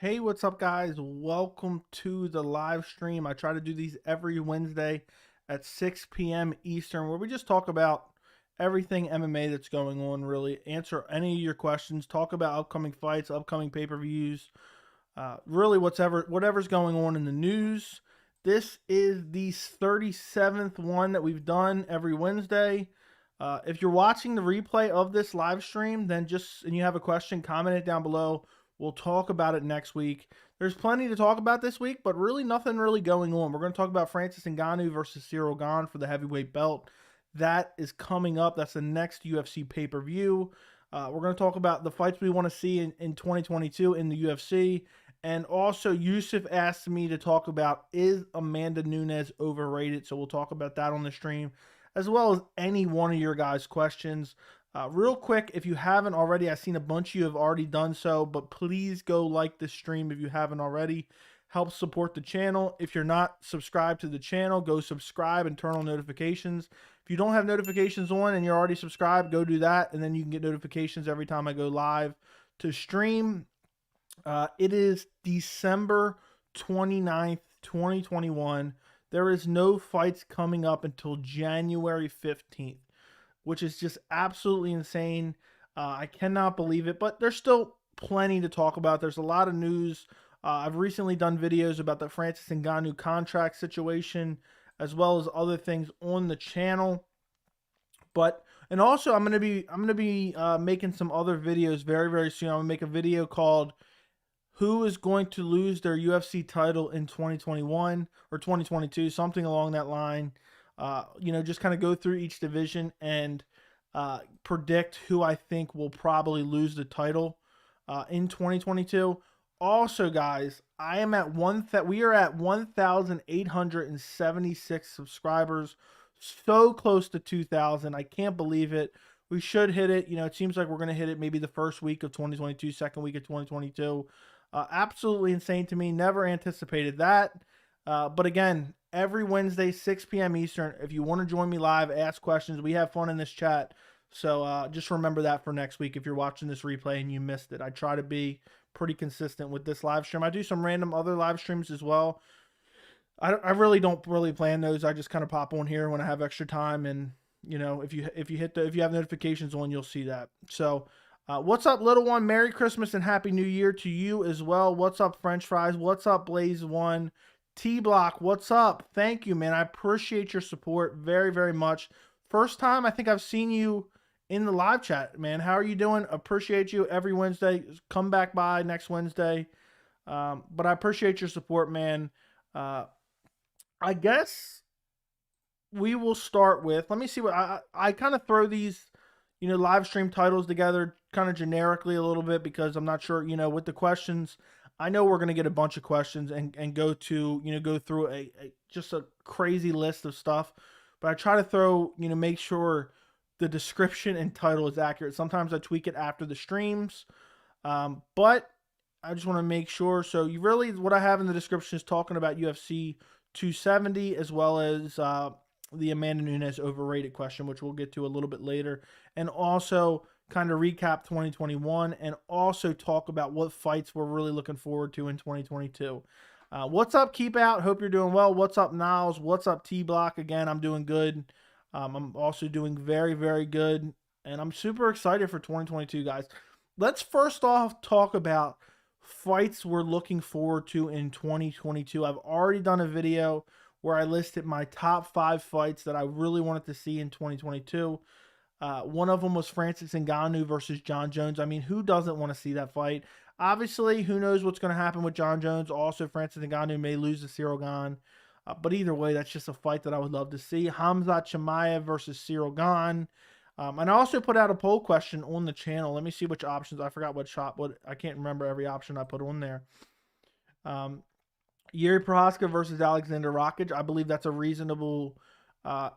Hey, what's up, guys? Welcome to the live stream. I try to do these every Wednesday at 6 p.m. Eastern, where we just talk about everything MMA that's going on, really. Answer any of your questions, talk about upcoming fights, upcoming pay-per-views, really whatever's going on in the news. This is the 37th one that we've done every Wednesday. If you're watching the replay of this live stream, then and you have a question, comment it down below. We'll talk about it next week. There's plenty to talk about this week, but really nothing really going on. We're going to talk about Francis Ngannou versus Ciryl Gane for the heavyweight belt. That is coming up. That's the next UFC pay-per-view. We're going to talk about the fights we want to see in 2022 in the UFC. And also, Yusuf asked me to talk about, is Amanda Nunes overrated? So we'll talk about that on the stream, as well as any one of your guys' questions. Real quick, if you haven't already, I've seen a bunch of you have already done so, but please go like this stream if you haven't already. Help support the channel. If you're not subscribed to the channel, go subscribe and turn on notifications. If you don't have notifications on and you're already subscribed, go do that, and then you can get notifications every time I go live to stream. It is December 29th, 2021. There is no fights coming up until January 15th, which is just absolutely insane. I cannot believe it, but there's still plenty to talk about. There's a lot of news. I've recently done videos about the Francis Ngannou contract situation, as well as other things on the channel. And also I'm gonna be making some other videos very, very soon. I'm gonna make a video called "Who is going to lose their UFC title in 2021 or 2022?" Something along that line. Just kind of go through each division and predict who I think will probably lose the title in 2022. Also, guys, we are at 1,876 subscribers, so close to 2,000. I can't believe it. We should hit it. It seems like we're going to hit it maybe the first week of 2022, second week of 2022. Absolutely insane to me. Never anticipated that. But again, every Wednesday, 6 p.m. Eastern. If you want to join me live, ask questions. We have fun in this chat. So just remember that for next week if you're watching this replay and you missed it. I try to be pretty consistent with this live stream. I do some random other live streams as well. I really don't plan those. I just kind of pop on here when I have extra time, and if you have notifications on, you'll see that. So what's up, little one? Merry Christmas and Happy New Year to you as well. What's up, French Fries? What's up, Blaze One? T-Block, what's up? Thank you, man. I appreciate your support very, very much. First time I think I've seen you in the live chat, man. How are you doing? Appreciate you every Wednesday. Come back by next Wednesday. But I appreciate your support, man. I guess we will start with, let me see what, I kind of throw these, live stream titles together kind of generically a little bit because I'm not sure, with the questions. I know we're going to get a bunch of questions and go through just a crazy list of stuff, but I try to throw, make sure the description and title is accurate. Sometimes I tweak it after the streams, but I just want to make sure. So what I have in the description is talking about UFC 270 as well as the Amanda Nunes overrated question, which we'll get to a little bit later, and also kind of recap 2021 and also talk about what fights we're really looking forward to in 2022. What's up, Keep Out? Hope you're doing well. What's up, Niles? What's up, T-Block? Again, I'm doing good. I'm also doing very, very good, and I'm super excited for 2022, guys. Let's first off talk about fights we're looking forward to in 2022. I've already done a video where I listed my top 5 fights that I really wanted to see in 2022. One of them was Francis Ngannou versus Jon Jones. I mean, who doesn't want to see that fight? Obviously, who knows what's going to happen with Jon Jones. Also, Francis Ngannou may lose to Ciryl Gane. But either way, that's just a fight that I would love to see. Khamzat Chimaev versus Ciryl Gane. And I also put out a poll question on the channel. Let me see which options. I forgot what I can't remember every option I put on there. Yuri Prochazka versus Alexander Rakic. I believe that's a reasonable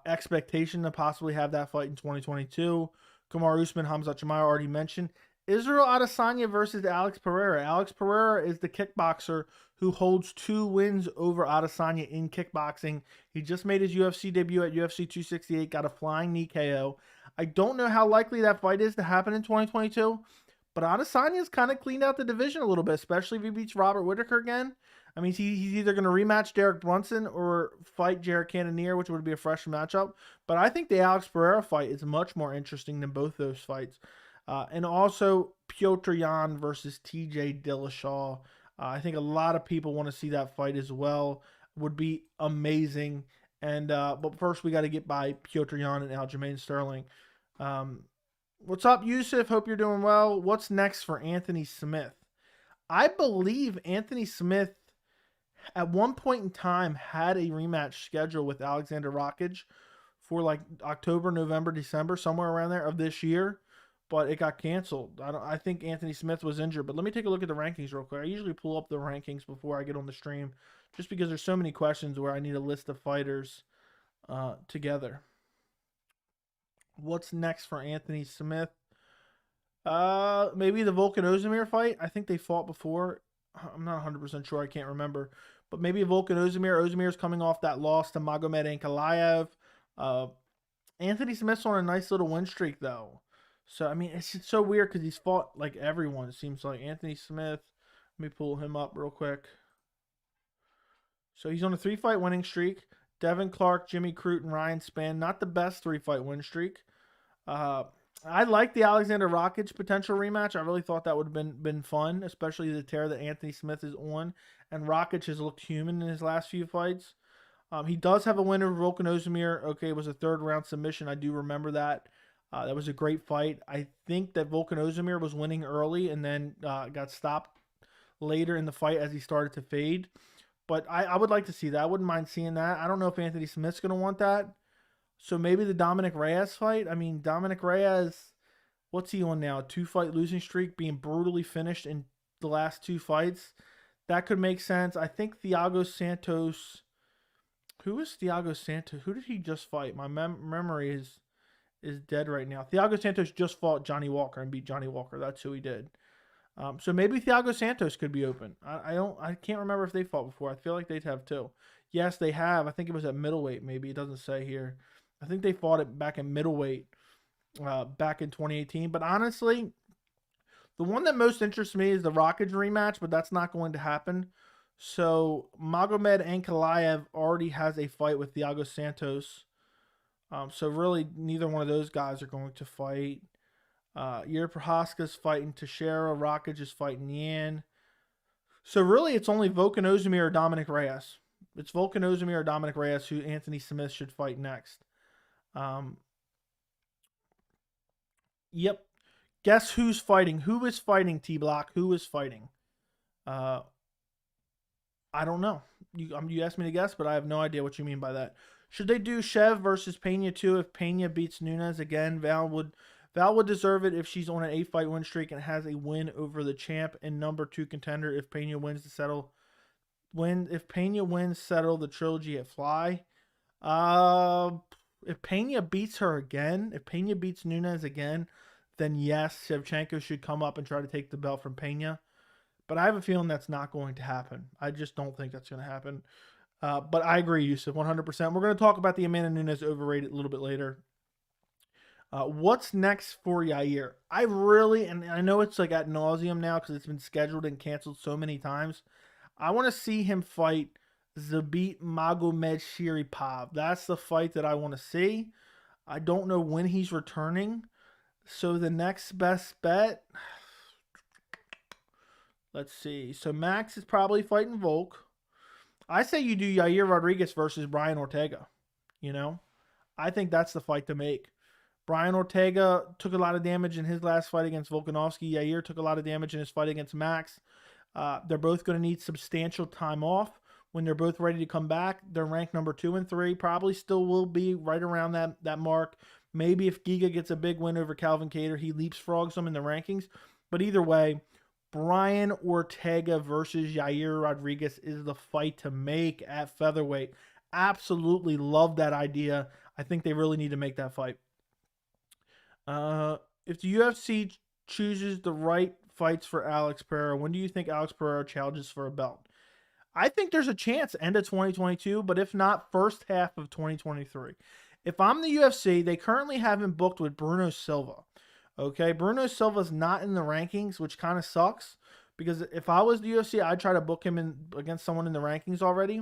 expectation to possibly have that fight in 2022. Kamaru Usman, Khamzat Chimaev already mentioned. Israel Adesanya versus Alex Pereira. Alex Pereira is the kickboxer who holds 2 wins over Adesanya in kickboxing. He just made his UFC debut at UFC 268, got a flying knee KO. I don't know how likely that fight is to happen in 2022, But Adesanya's kind of cleaned out the division a little bit, especially if he beats Robert Whittaker again. I mean, he's either going to rematch Derek Brunson or fight Jared Cannonier, which would be a fresh matchup. But I think the Alex Pereira fight is much more interesting than both those fights. And also Petr Yan versus TJ Dillashaw. I think a lot of people want to see that fight as well. Would be amazing. And but first we got to get by Petr Yan and Aljamain Sterling. What's up, Yusuf? Hope you're doing well. What's next for Anthony Smith? I believe Anthony Smith at one point in time had a rematch scheduled with Alexander Rakic for like October, November, December, somewhere around there of this year, but it got canceled. I think Anthony Smith was injured, but let me take a look at the rankings real quick. I usually pull up the rankings before I get on the stream just because there's so many questions where I need a list of fighters together. What's next for Anthony Smith? Maybe the Volkan Ozdemir fight. I think they fought before. I'm not 100% sure. I can't remember. But maybe Volkan Ozdemir. Ozdemir's coming off that loss to Magomed Ankalaev. Anthony Smith's on a nice little win streak, though. So, I mean, it's just so weird because he's fought like everyone, it seems like. Anthony Smith. Let me pull him up real quick. So, he's on a 3-fight winning streak. Devin Clark, Jimmy Crute, and Ryan Spann. Not the best 3-fight win streak. I like the Alexander Rakic potential rematch. I really thought that would have been fun, especially the tear that Anthony Smith is on. And Rakic has looked human in his last few fights. He does have a win over Volkan Ozdemir. Okay, it was a 3rd-round submission. I do remember that. That was a great fight. I think that Volkan Ozdemir was winning early and then got stopped later in the fight as he started to fade. But I would like to see that. I wouldn't mind seeing that. I don't know if Anthony Smith's going to want that. So maybe the Dominic Reyes fight. I mean, Dominic Reyes, what's he on now? A 2-fight losing streak, being brutally finished in the last 2 fights. That could make sense. I think Thiago Santos. Who is Thiago Santos? Who did he just fight? My memory is dead right now. Thiago Santos just fought Johnny Walker and beat Johnny Walker. That's who he did. So maybe Thiago Santos could be open. I can't remember if they fought before. I feel like they'd have too. Yes, they have. I think it was at middleweight. Maybe it doesn't say here. I think they fought it back in middleweight back in 2018. But honestly, the one that most interests me is the Rakic rematch, but that's not going to happen. So Magomed Ankalaev already has a fight with Thiago Santos. So really, neither one of those guys are going to fight. Yair Prohaska's fighting Teixeira. Rakic is fighting Yan. So really, it's only Volkan Ozdemir or Dominic Reyes. It's Volkan Ozdemir or Dominic Reyes who Anthony Smith should fight next. Yep. Guess who's fighting? Who is fighting, T-Block? Who is fighting? I don't know. You asked me to guess, but I have no idea what you mean by that. Should they do Shev versus Pena too? If Pena beats Nunes again, Val would deserve it if she's on an 8-fight win streak and has a win over the champ and number 2 contender. If Pena wins if Pena wins, settle the trilogy at Fly. If Pena beats her again, if Pena beats Nunes again, then yes, Shevchenko should come up and try to take the belt from Pena. But I have a feeling that's not going to happen. I just don't think that's going to happen. But I agree, Yusuf, 100%. We're going to talk about the Amanda Nunes Overrated a little bit later. What's next for Yair? And I know it's like ad nauseum now because it's been scheduled and canceled so many times. I want to see him fight Zabit Magomedsharipov. That's the fight that I want to see. I don't know when he's returning. So the next best bet, let's see. So Max is probably fighting Volk. I say you do Yair Rodriguez versus Brian Ortega. You know, I think that's the fight to make. Brian Ortega took a lot of damage in his last fight against Volkanovski. Yair took a lot of damage in his fight against Max. They're both going to need substantial time off. When they're both ready to come back, they're ranked number 2 and 3. Probably still will be right around that mark. Maybe if Giga gets a big win over Calvin Kattar, he leapfrogs them in the rankings. But either way, Brian Ortega versus Yair Rodriguez is the fight to make at featherweight. Absolutely love that idea. I think they really need to make that fight. If the UFC chooses the right fights for Alex Pereira, when do you think Alex Pereira challenges for a belt? I think there's a chance end of 2022, but if not, first half of 2023. If I'm the UFC, they currently have him booked with Bruno Silva. Okay, Bruno Silva's not in the rankings, which kind of sucks because if I was the UFC, I'd try to book him in against someone in the rankings already.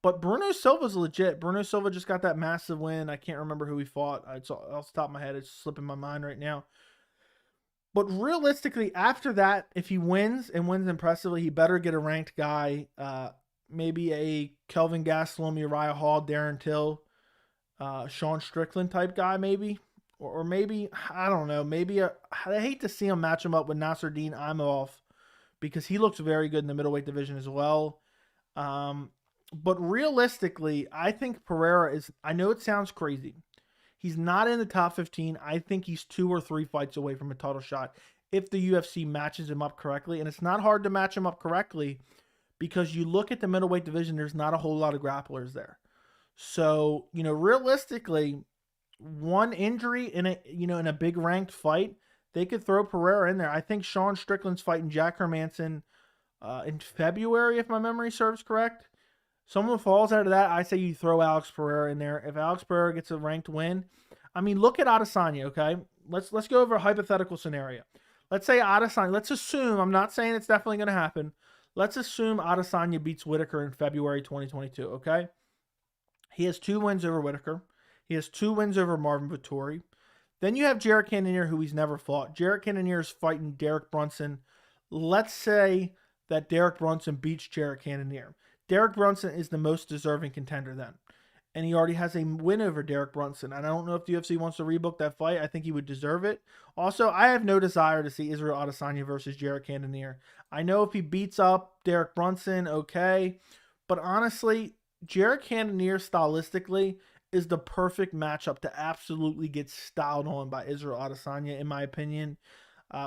But Bruno Silva's legit. Bruno Silva just got that massive win. I can't remember who he fought. It's off the top of my head. It's slipping my mind right now. But realistically, after that, if he wins and wins impressively, he better get a ranked guy. Maybe a Kelvin Gastelum, Uriah Hall, Darren Till, Sean Strickland type guy, maybe. Or maybe, I don't know, I hate to see him match him up with Nasruddin Imavov because he looks very good in the middleweight division as well. But realistically, I think Pereira is, I know it sounds crazy. He's not in the top 15. I think he's 2 or 3 fights away from a title shot if the UFC matches him up correctly. And it's not hard to match him up correctly because you look at the middleweight division, there's not a whole lot of grapplers there. So, realistically, one injury in a big ranked fight, they could throw Pereira in there. I think Sean Strickland's fighting Jack Hermanson in February, if my memory serves correct. Someone falls out of that, I say you throw Alex Pereira in there. If Alex Pereira gets a ranked win, I mean, look at Adesanya, okay? Let's go over a hypothetical scenario. Let's say Adesanya, let's assume, I'm not saying it's definitely going to happen. Let's assume Adesanya beats Whitaker in February 2022, okay? He has 2 wins over Whitaker. He has 2 wins over Marvin Vettori. Then you have Jared Cannonier, who he's never fought. Jared Cannonier is fighting Derek Brunson. Let's say that Derek Brunson beats Jared Cannonier. Derek Brunson is the most deserving contender then. And he already has a win over Derek Brunson. And I don't know if the UFC wants to rebook that fight. I think he would deserve it. Also, I have no desire to see Israel Adesanya versus Jared Cannonier. I know if he beats up Derek Brunson, okay. But honestly, Jared Cannonier stylistically is the perfect matchup to absolutely get styled on by Israel Adesanya, in my opinion.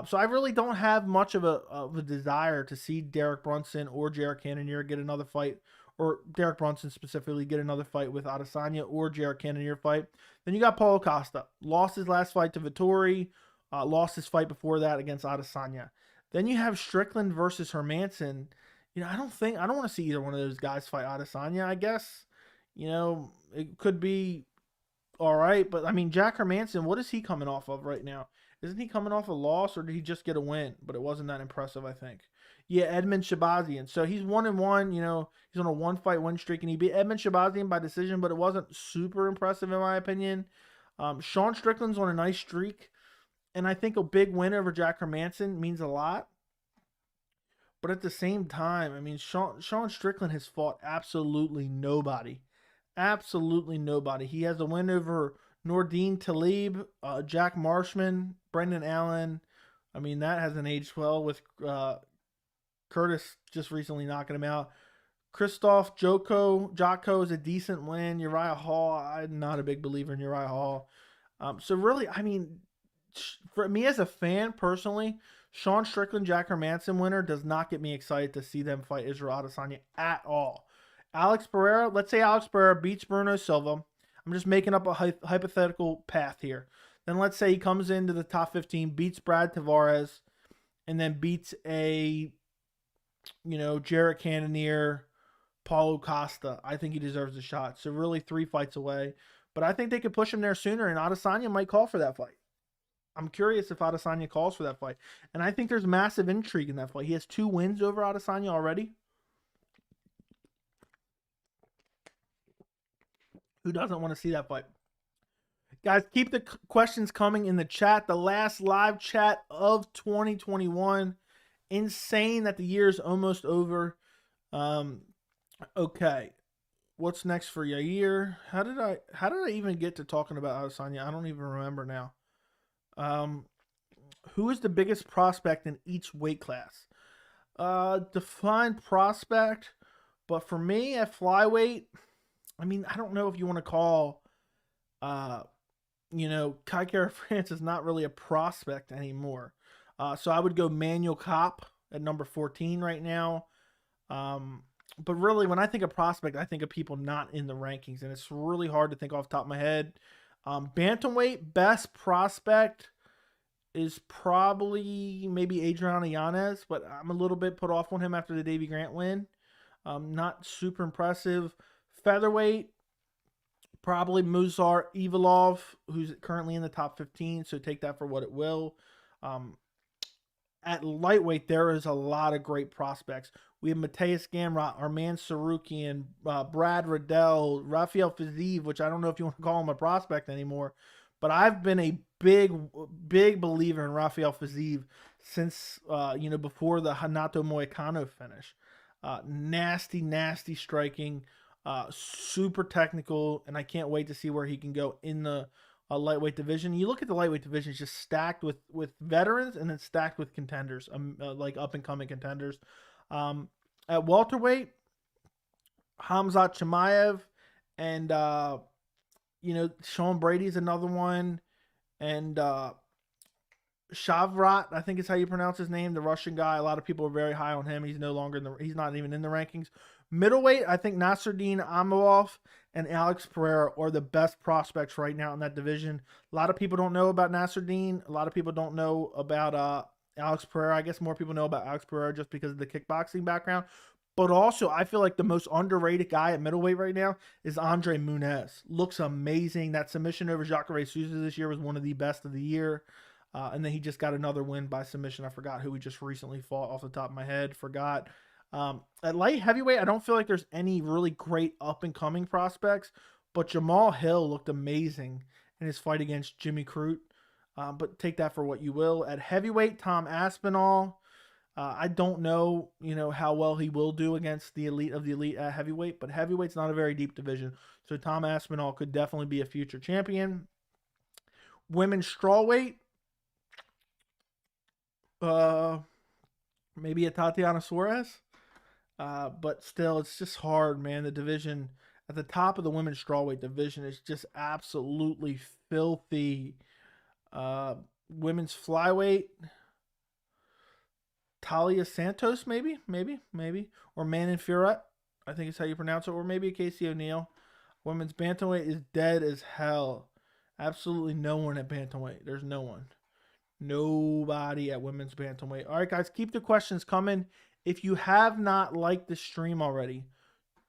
So I really don't have much of a desire to see Derek Brunson or Jared Cannonier get another fight, or Derek Brunson specifically get another fight with Adesanya or Jared Cannonier fight. Then you got Paulo Costa. Lost his last fight to Vettori. Lost his fight before that against Adesanya. Then you have Strickland versus Hermanson. I don't want to see either one of those guys fight Adesanya, I guess. It could be all right, but I mean, Jack Hermanson, what is he coming off of right now? Isn't he coming off a loss, or did he just get a win? But it wasn't that impressive, I think. Yeah, Edmund Shabazian. So he's 1-1. He's on a 1-fight win streak, and he beat Edmund Shabazian by decision, but it wasn't super impressive in my opinion. Sean Strickland's on a nice streak, and I think a big win over Jack Hermanson means a lot. But at the same time, I mean, Sean Strickland has fought absolutely nobody. Absolutely nobody. He has a win over Nordine Talib, Jack Marshman, Brendan Allen. I mean, that hasn't aged well with Curtis just recently knocking him out. Christoph Jocko is a decent win. Uriah Hall, I'm not a big believer in Uriah Hall. So really, I mean, for me as a fan personally, Sean Strickland, Jack Hermanson winner does not get me excited to see them fight Israel Adesanya at all. Alex Pereira, let's say Alex Pereira beats Bruno Silva. I'm just making up a hypothetical path here. Then let's say he comes into the top 15, beats Brad Tavares, and then beats a, Jared Cannonier, Paulo Costa. I think he deserves a shot. So really 3 fights away. But I think they could push him there sooner, and Adesanya might call for that fight. I'm curious if Adesanya calls for that fight. And I think there's massive intrigue in that fight. He has 2 wins over Adesanya already. Who doesn't want to see that fight? Guys, keep the questions coming in the chat. The last live chat of 2021. Insane that the year is almost over. Okay. What's next for Yair? How did I even get to talking about Adesanya? I don't even remember now. Who is the biggest prospect in each weight class? Defined prospect, but for me at flyweight, I mean, I don't know if you want to call, Kai Kara France is not really a prospect anymore. So I would go Manuel Kopp at number 14 right now. But really, when I think of prospect, I think of people not in the rankings, and it's really hard to think off the top of my head. Bantamweight, best prospect is probably maybe Adriano Yanez, but I'm a little bit put off on him after the Davey Grant win. Not super impressive. Featherweight, Probably Musar Evilov, who's currently in the top 15, so take that for what it will. Um, at lightweight, there is a lot of great prospects. We have Mateus Gamrot, Arman Sarukian, Brad Riddell, Rafael Fiziev, which I don't know if you want to call him a prospect anymore, but I've been a big believer in Rafael Fiziev since before the Hanato Moicano finish. Nasty striking, super technical, and I can't wait to see where he can go in the lightweight division. You look at the lightweight division; it's just stacked with veterans and then stacked with contenders, like up and coming contenders. Um, at welterweight, Hamzat Chimaev and Sean Brady's another one, and Shavrat, I think is how you pronounce his name, the Russian guy. A lot of people are very high on him. He's no longer he's not even in the rankings. Middleweight, I think Nasruddin Amolov and Alex Pereira are the best prospects right now in that division. A lot of people don't know about Nasruddin. A lot of people don't know about Alex Pereira. I guess more people know about Alex Pereira just because of the kickboxing background. But also, I feel like the most underrated guy at middleweight right now is Andre Nunes. Looks amazing. That submission over Jacare Souza this year was one of the best of the year. And then he just got another win by submission. I forgot who he just recently fought off the top of my head. Forgot. At light heavyweight, I don't feel like there's any really great up-and-coming prospects. But Jamal Hill looked amazing in his fight against Jimmy Crute. But take that for what you will. At heavyweight, Tom Aspinall. I don't know, how well he will do against the elite of the elite at heavyweight. But heavyweight's not a very deep division. So Tom Aspinall could definitely be a future champion. Women's strawweight. Maybe a Tatiana Suarez. But still, it's just hard, man. The division at the top of the women's strawweight division is just absolutely filthy. Women's flyweight, Talia Santos, maybe, or Manon Fiorot, I think is how you pronounce it, or maybe Casey O'Neill. Women's bantamweight is dead as hell. Absolutely no one at bantamweight. There's no one. Nobody at women's bantamweight. All right, guys, keep the questions coming. If you have not liked the stream already,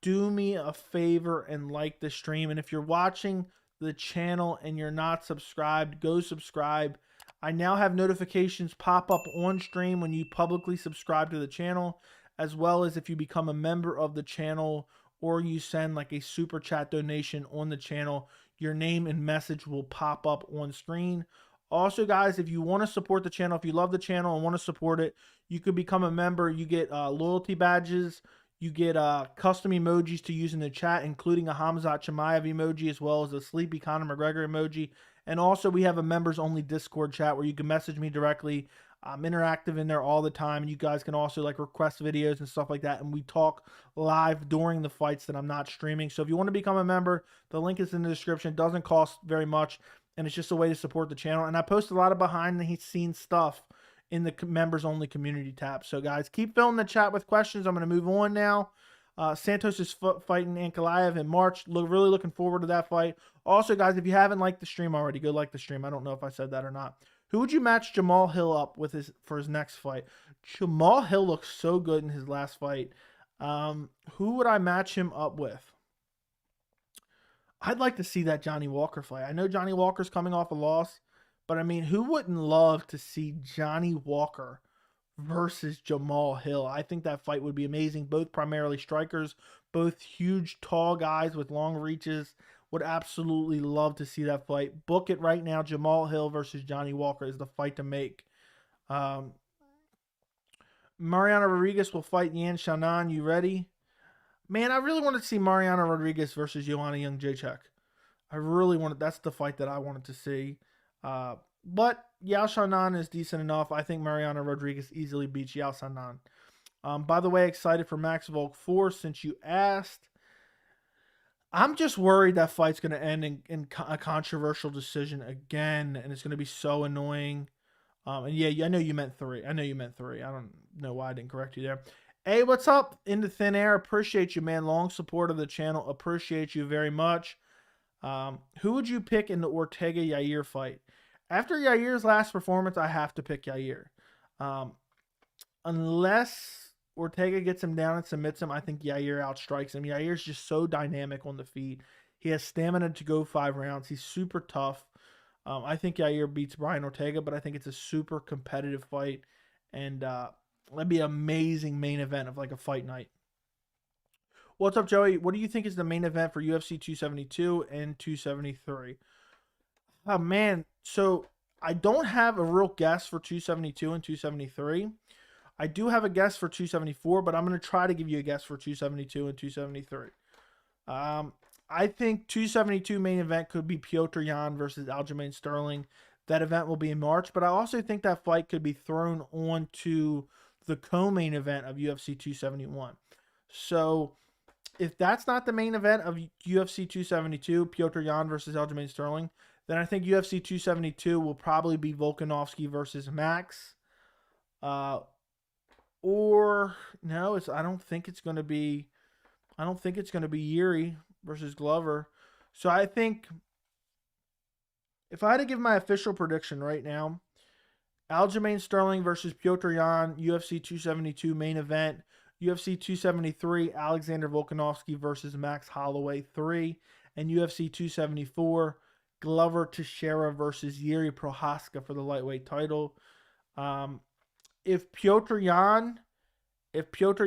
do me a favor and like the stream. And if you're watching the channel and you're not subscribed, go subscribe. I now have notifications pop up on stream when you publicly subscribe to the channel, as well as if you become a member of the channel or you send like a super chat donation on the channel, your name and message will pop up on screen. Also, guys, if you want to support the channel, if you love the channel and want to support it, you could become a member. You get loyalty badges. You get custom emojis to use in the chat, including a Hamzat Chimaev emoji, as well as a Sleepy Conor McGregor emoji. And also, we have a members-only Discord chat where you can message me directly. I'm interactive in there all the time, and you guys can also request videos and stuff like that, and we talk live during the fights that I'm not streaming. So if you want to become a member, the link is in the description. It doesn't cost very much, and it's just a way to support the channel. And I post a lot of behind-the-scenes stuff in the members-only community tab. So, guys, keep filling the chat with questions. I'm going to move on now. Santos is fighting Ankalaev in March. Really looking forward to that fight. Also, guys, if you haven't liked the stream already, go like the stream. I don't know if I said that or not. Who would you match Jamal Hill up with for his next fight? Jamal Hill looks so good in his last fight. Who would I match him up with? I'd like to see that Johnny Walker fight. I know Johnny Walker's coming off a loss, but I mean, who wouldn't love to see Johnny Walker versus Jamal Hill? I think that fight would be amazing. Both primarily strikers, both huge, tall guys with long reaches. Would absolutely love to see that fight. Book it right now. Jamal Hill versus Johnny Walker is the fight to make. Mariano Rodriguez will fight Yan Xiaonan. You ready? Man, I really wanted to see Mariano Rodriguez versus Joanna Jędrzejczyk. I really wanted. That's the fight that I wanted to see. But Yao Xiaonan is decent enough. I think Mariano Rodriguez easily beats Yao Xiaonan. By the way, excited for Max Volk 4 since you asked. I'm just worried that fight's going to end in a controversial decision again, and it's going to be so annoying. And yeah, I know you meant 3. I don't know why I didn't correct you there. Hey, what's up? Into Thin Air. Appreciate you, man. Long support of the channel. Appreciate you very much. Who would you pick in the Ortega-Yair fight? After Yair's last performance, I have to pick Yair. Unless Ortega gets him down and submits him, I think Yair outstrikes him. Yair's just so dynamic on the feet. He has stamina to go 5 rounds. He's super tough. I think Yair beats Brian Ortega, but I think it's a super competitive fight. And that'd be an amazing main event of like a fight night. What's up, Joey? What do you think is the main event for UFC 272 and 273? Oh, man. So I don't have a real guess for 272 and 273. I do have a guess for 274, but I'm going to try to give you a guess for 272 and 273. I think 272 main event could be Petr Yan versus Aljamain Sterling. That event will be in March, but I also think that fight could be thrown onto the co-main event of UFC 271. So if that's not the main event of UFC 272, Petr Yan versus Aljamain Sterling, then I think UFC 272 will probably be Volkanovski versus Max. Or no, I don't think it's going to be Yuri versus Glover. So I think if I had to give my official prediction right now, Aljamain Sterling versus Petr Yan, UFC 272 main event. UFC 273, Alexander Volkanovski versus Max Holloway 3. And UFC 274, Glover Teixeira versus Yuri Prochazka for the lightweight title. If Petr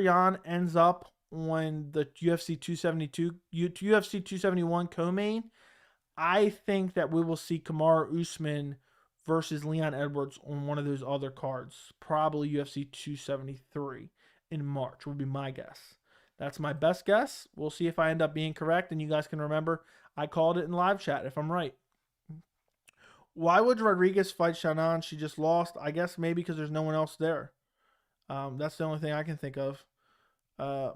Yan ends up on the UFC 271 co-main, I think that we will see Kamaru Usman versus Leon Edwards on one of those other cards, probably UFC 273 in March would be my guess. That's my best guess. We'll see if I end up being correct, and you guys can remember I called it in live chat if I'm right. Why would Rodriguez fight Shannon? She just lost. I guess maybe because there's no one else there. That's the only thing I can think of.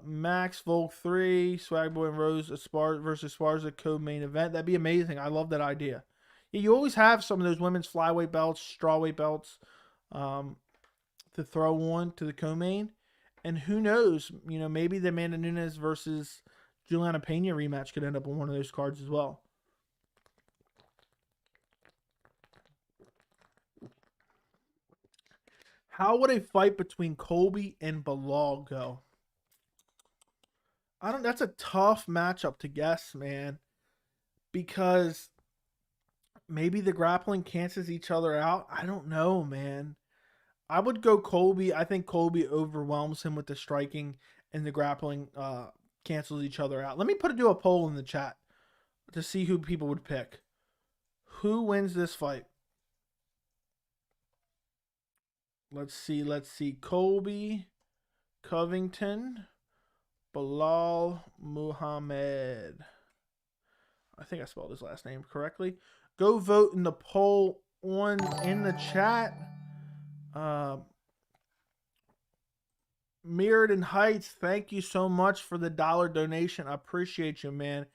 Max Volk 3, Swagboy and Rose versus Sparza co-main event. That'd be amazing. I love that idea. Yeah, you always have some of those women's flyweight belts, strawweight belts to throw on to the co-main. And who knows, maybe the Amanda Nunes versus Juliana Pena rematch could end up on one of those cards as well. How would a fight between Colby and Bilal go? That's a tough matchup to guess, man. Because maybe the grappling cancels each other out. I don't know, man. I would go Colby. I think Colby overwhelms him with the striking, and the grappling cancels each other out. Let me do a poll in the chat to see who people would pick. Who wins this fight? Let's see. Colby Covington, Bilal Muhammad. I think I spelled his last name correctly. Go vote in the poll in the chat. Mirrored in Heights, thank you so much for the $1 donation. I appreciate you, man.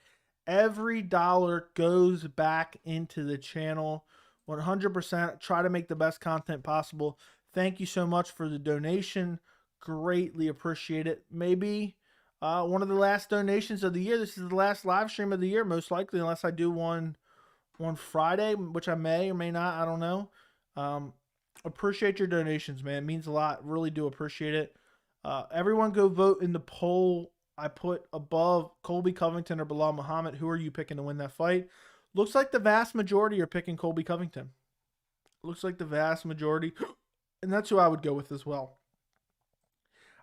Every dollar goes back into the channel. 100%. Try to make the best content possible. Thank you so much for the donation. Greatly appreciate it. Maybe one of the last donations of the year. This is the last live stream of the year, most likely, unless I do one Friday, which I may or may not. I don't know. Appreciate your donations, man. It means a lot. Really do appreciate it. Everyone go vote in the poll I put above Colby Covington or Bilal Muhammad. Who are you picking to win that fight? Looks like the vast majority are picking Colby Covington. Looks like the vast majority. And that's who I would go with as well.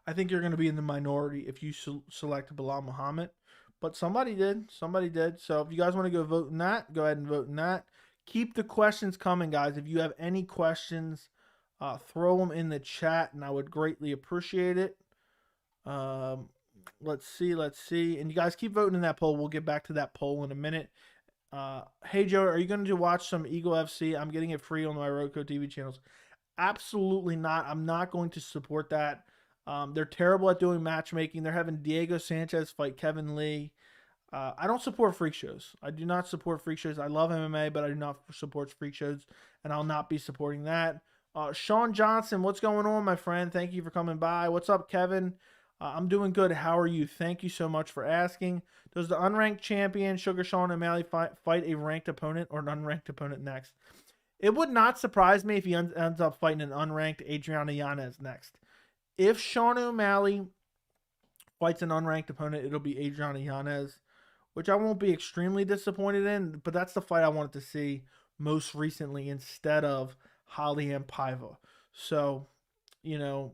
I think you're going to be in the minority if you select Bilal Muhammad. But somebody did. Somebody did. So if you guys want to go vote in that, go ahead and vote in that. Keep the questions coming, guys. If you have any questions, throw them in the chat, and I would greatly appreciate it. Let's see. And you guys keep voting in that poll. We'll get back to that poll in a minute. Hey, Joe, are you going to watch some Eagle FC? I'm getting it free on my Roku TV channels. Absolutely not. I'm not going to support that. They're terrible at doing matchmaking. They're having Diego Sanchez fight Kevin Lee. I don't support freak shows. I do not support freak shows. I love MMA, but I do not support freak shows, and I'll not be supporting that. Sean Johnson, what's going on, my friend? Thank you for coming by. What's up, Kevin? I'm doing good. How are you? Thank you so much for asking. Does the unranked champion, Sugar Sean O'Malley, fight a ranked opponent or an unranked opponent next? It would not surprise me if he ends up fighting an unranked Adriano Yanez next. If Sean O'Malley fights an unranked opponent, it'll be Adriano Yanez. which I won't be extremely disappointed in, but that's the fight I wanted to see most recently instead of Holly and Paiva. So, you know,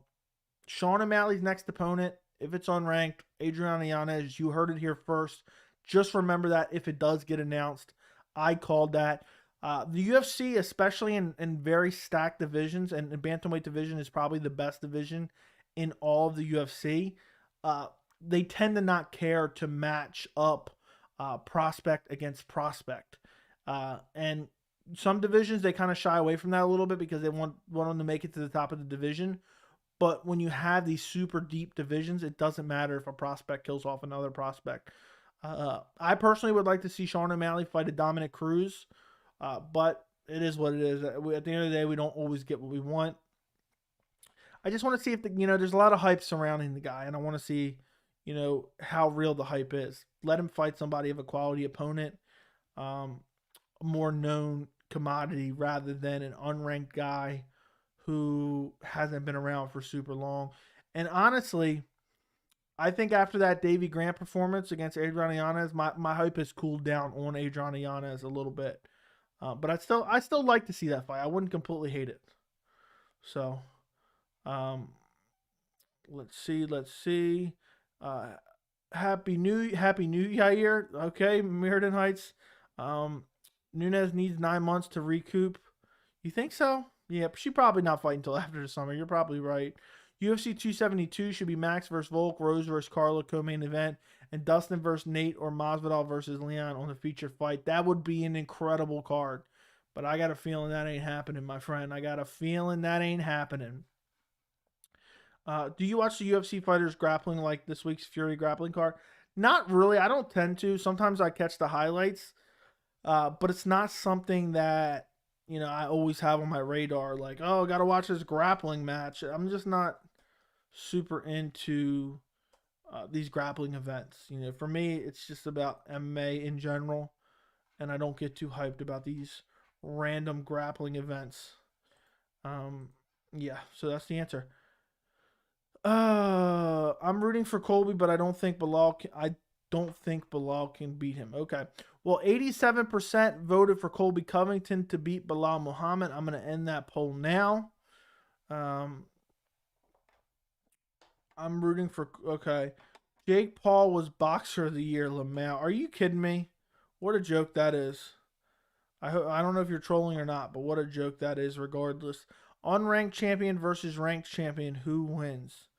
Sean O'Malley's next opponent, if it's unranked, Adriana Yanez, you heard it here first. Just remember that if it does get announced, I called that. The UFC, especially in very stacked divisions, and the bantamweight division is probably the best division in all of the UFC. Uh, they tend to not care to match up prospect against prospect, and some divisions they kind of shy away from that a little bit because they want them to make it to the top of the division. But when you have these super deep divisions, it doesn't matter if a prospect kills off another prospect. I personally would like to see Sean O'Malley fight a Dominic Cruz, but it is what it is. At the end of the day, we don't always get what we want. I just want to see if there's a lot of hype surrounding the guy, and I want to see, how real the hype is. Let him fight somebody of a quality opponent, a more known commodity rather than an unranked guy who hasn't been around for super long. And honestly, I think after that Davey Grant performance against Adriana Yanez, my hype has cooled down on Adriana Yanez a little bit. But I still like to see that fight. I wouldn't completely hate it. So, let's see. Happy New Year. Okay, Meriden Heights. Nunes needs 9 months to recoup. You think so? Yeah, she probably not fighting until after the summer. You're probably right. UFC 272 should be Max versus Volk, Rose versus Carla co-main event, and Dustin versus Nate or Masvidal versus Leon on the feature fight. That would be an incredible card. But I got a feeling that ain't happening, my friend. I got a feeling that ain't happening. Do you watch the UFC fighters grappling like this week's Fury grappling card? Not really. I don't tend to. Sometimes I catch the highlights. But it's not something that, I always have on my radar. Like, oh, got to watch this grappling match. I'm just not super into these grappling events. For me, it's just about MMA in general. And I don't get too hyped about these random grappling events. Yeah, so that's the answer. I'm rooting for Colby, but I don't think Bilal can beat him. Okay. Well, 87% voted for Colby Covington to beat Bilal Muhammad. I'm going to end that poll now. I'm rooting for, okay. Jake Paul was Boxer of the Year, Lamau. Are you kidding me? What a joke that is. I don't know if you're trolling or not, but what a joke that is regardless. Unranked champion versus ranked champion. Who wins?